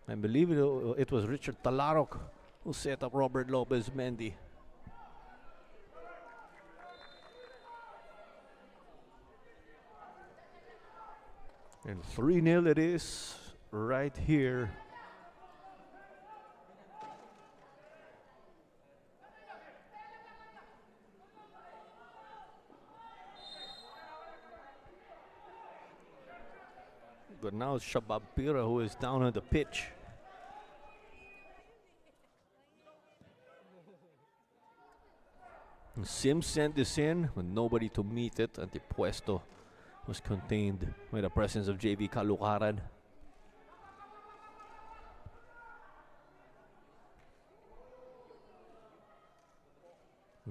I believe it was Richard Talarok who set up Robert Lopez Mendy. And 3-0 it is right here. But now it's Shabab Pira who is down on the pitch. Sim sent this in with nobody to meet it, and the puesto was contained by the presence of JV Kalukaran.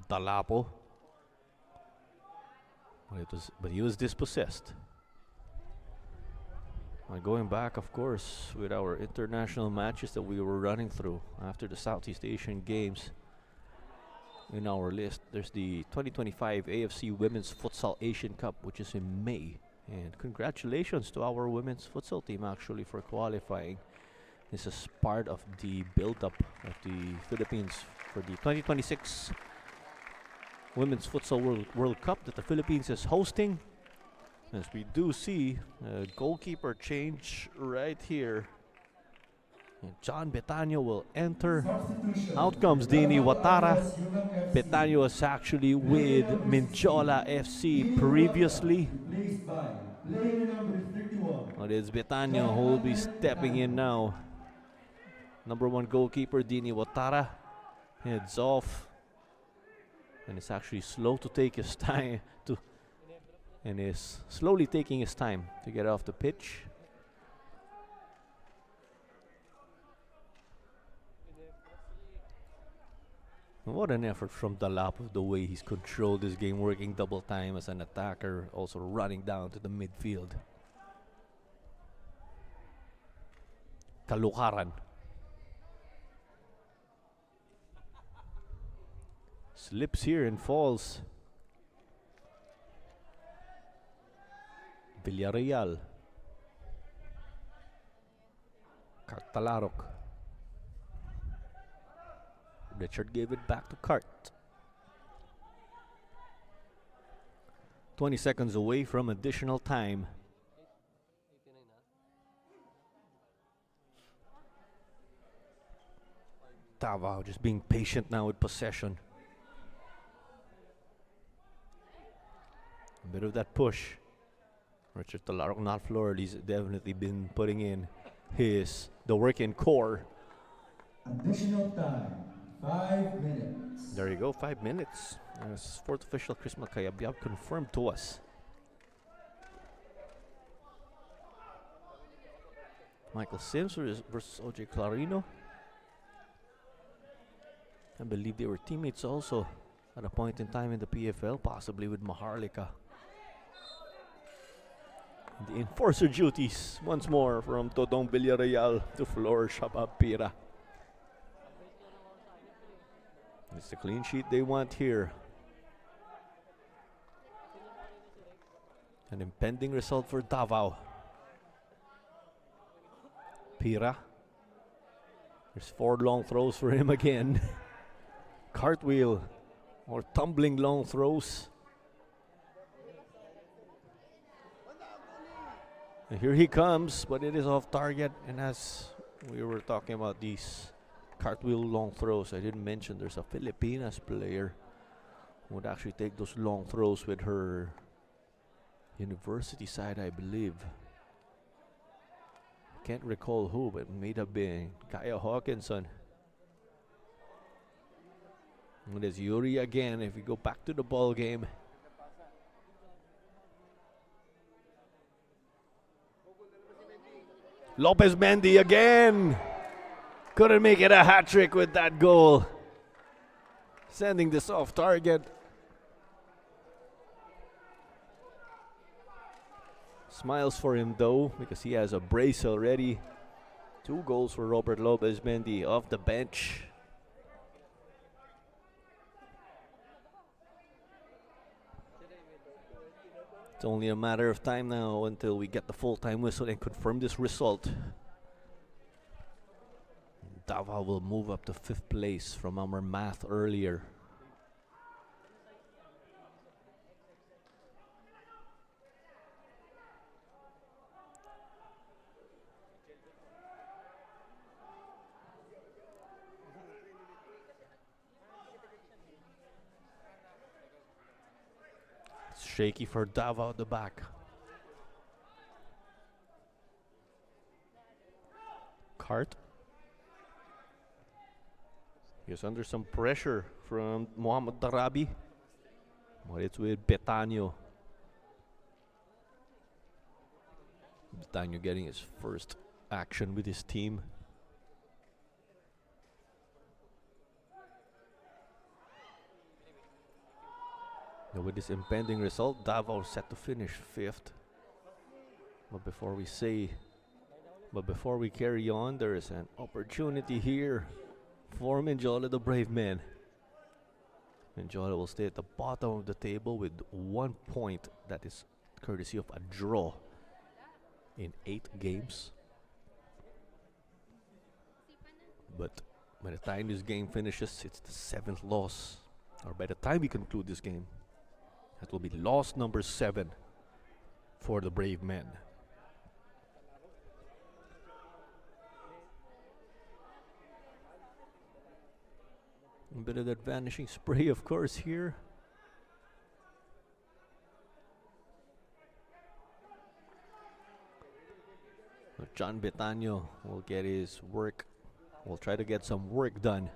Dalapo. But he was dispossessed. Going back, of course, with our international matches that we were running through after the Southeast Asian Games. In our list, there's the 2025 AFC Women's Futsal Asian Cup, which is in May. And congratulations to our women's futsal team actually for qualifying. This is part of the build-up of the Philippines for the 2026 Women's Futsal World Cup that the Philippines is hosting. As we do see a goalkeeper change right here. And John Betanyo will enter. Substitution. Out comes Dini Davao Watara. Aguilas, UMak FC. Betanyo was actually with Mendiola FC previously. Replaced by player number 31. But it's Betanyo who will be stepping in now. Number 1 goalkeeper Dini Watara heads off. And is actually slow to take his time and is slowly taking his time to get off the pitch. What an effort from Dalapo, the way he's controlled this game, working double time as an attacker, also running down to the midfield. Kalukaran. Slips here and falls. Villarreal. Cartalarok. Richard gave it back to Cart. 20 seconds away from additional time. Davao just being patient now with possession. A bit of that push. Richard Talarok not floored. He's definitely been putting in the work in core. Additional time, 5 minutes. There you go, 5 minutes. As fourth official Chris Macayabyab confirmed to us. Michael Sims versus OJ Clarino. I believe they were teammates also at a point in time in the PFL, possibly with Maharlika. The enforcer duties once more from Todong Villarreal to floor Shabab Pira. It's the clean sheet they want here. An impending result for Davao. Pira. There's 4 long throws for him again. Cartwheel or tumbling long throws. And here he comes, but it is off target. And as we were talking about these cartwheel long throws, I didn't mention there's a Filipinas player who would actually take those long throws with her university side, I believe. Can't recall who, but it may have been Kaya Hawkinson. And there's Yuri again if we go back to the ball game. Lopez Mendy again. Couldn't make it a hat trick with that goal. Sending this off target. Smiles for him though, because he has a brace already. 2 goals for Robert Lopez Mendy off the bench. It's only a matter of time now until we get the full-time whistle and confirm this result. Davao will move up to 5th place from our math earlier. It's shaky for Davao at the back. Cart. He's under some pressure from Muhammad Darabi. But it's with Betanyo. Betanyo getting his first action with his team. Now with this impending result, Davao set to finish 5th. But before we carry on, there is an opportunity here for Mendiola, the brave man. Mendiola will stay at the bottom of the table with 1 point that is courtesy of a draw in 8 games. But by the time this game finishes, it's the 7th loss. Or by the time we conclude this game, that will be loss number 7 for the Brave Men. A bit of that vanishing spray, of course, here. John Betano will get his work. We'll try to get some work done.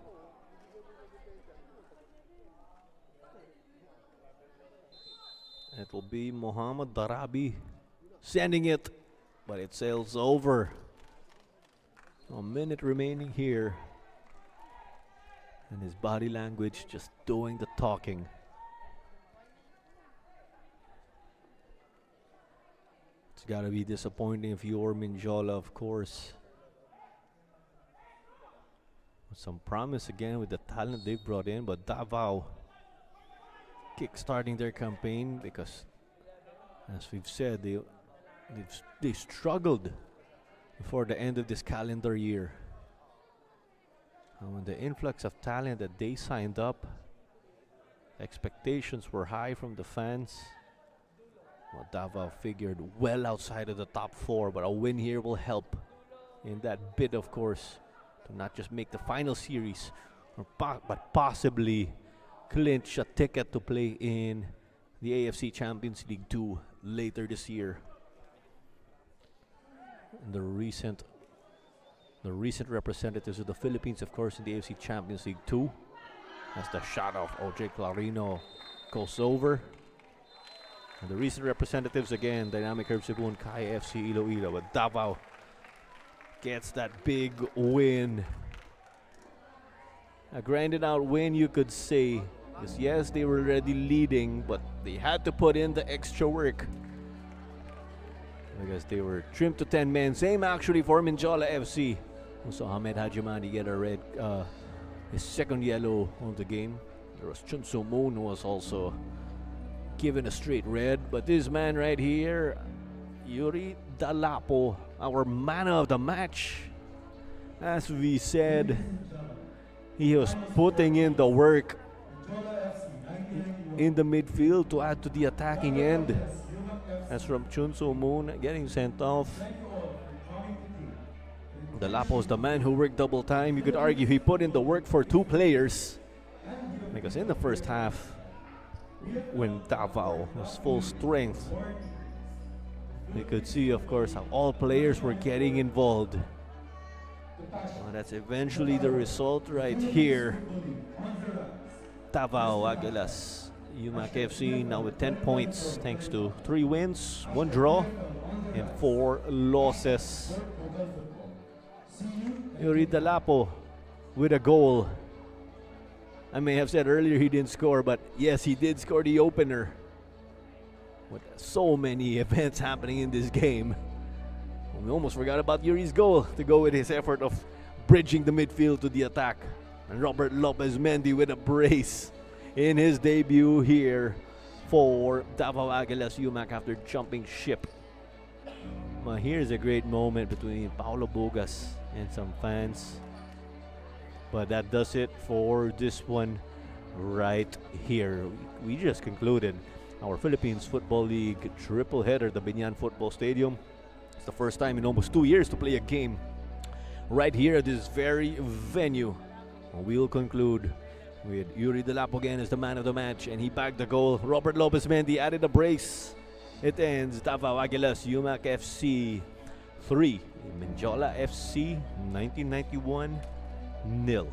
It will be Mohamed Darabi sending it, but it sails over. A minute remaining here. And his body language just doing the talking. It's got to be disappointing if you're Mendiola, of course. With some promise again with the talent they've brought in, but Davao kick-starting their campaign because, as we've said, they struggled before the end of this calendar year. And when the influx of talent that they signed up, expectations were high from the fans. Well, Davao figured well outside of the top 4, but a win here will help in that bid, of course, to not just make the final series, but possibly clinch a ticket to play in the AFC Champions League 2 later this year. And the recent representatives of the Philippines, of course, in the AFC Champions League 2, as the shot of OJ Clarino goes over. And the recent representatives again, Dynamic Herb Cebu, Kaya FC Iloilo, but Davao gets that big win. A grinded out win, you could say. Because yes, they were already leading, but they had to put in the extra work. Because they were trimmed to 10 men. Same actually for Mendiola FC. Also, Ahmed Hajimani get a red, his second yellow of the game. There was Chun So Moon who was also given a straight red. But this man right here, Yuri Dalapo, our man of the match. As we said, he was putting in the work in the midfield to add to the attacking end. As from Chun So Moon getting sent off. Dalapo's the man who worked double time. You could argue he put in the work for 2 players. Because in the first half, when Davao was full strength, you could see, of course, how all players were getting involved. Well, that's eventually the result right here. Davao, Aguilas, UMak FC now with 10 points thanks to 3 wins, 1 draw, and 4 losses. Yuri Dalapo with a goal. I may have said earlier he didn't score, but yes, he did score the opener. With so many events happening in this game, we almost forgot about Yuri's goal to go with his effort of bridging the midfield to the attack. And Robert Lopez Mendy with a brace in his debut here for Davao Aguilas UMak after jumping ship. Well, here's a great moment between Paulo Bogas and some fans. But that does it for this one right here. We just concluded our Philippines Football League triple header at the Binyan Football Stadium. It's the first time in almost 2 years to play a game right here at this very venue. We'll conclude with Yuri Dalapo again as the man of the match, and he bagged the goal. Robert Lopez Mendy added a brace. It ends Davao Aguilas UMak FC 3, Mendiola FC 1991 0.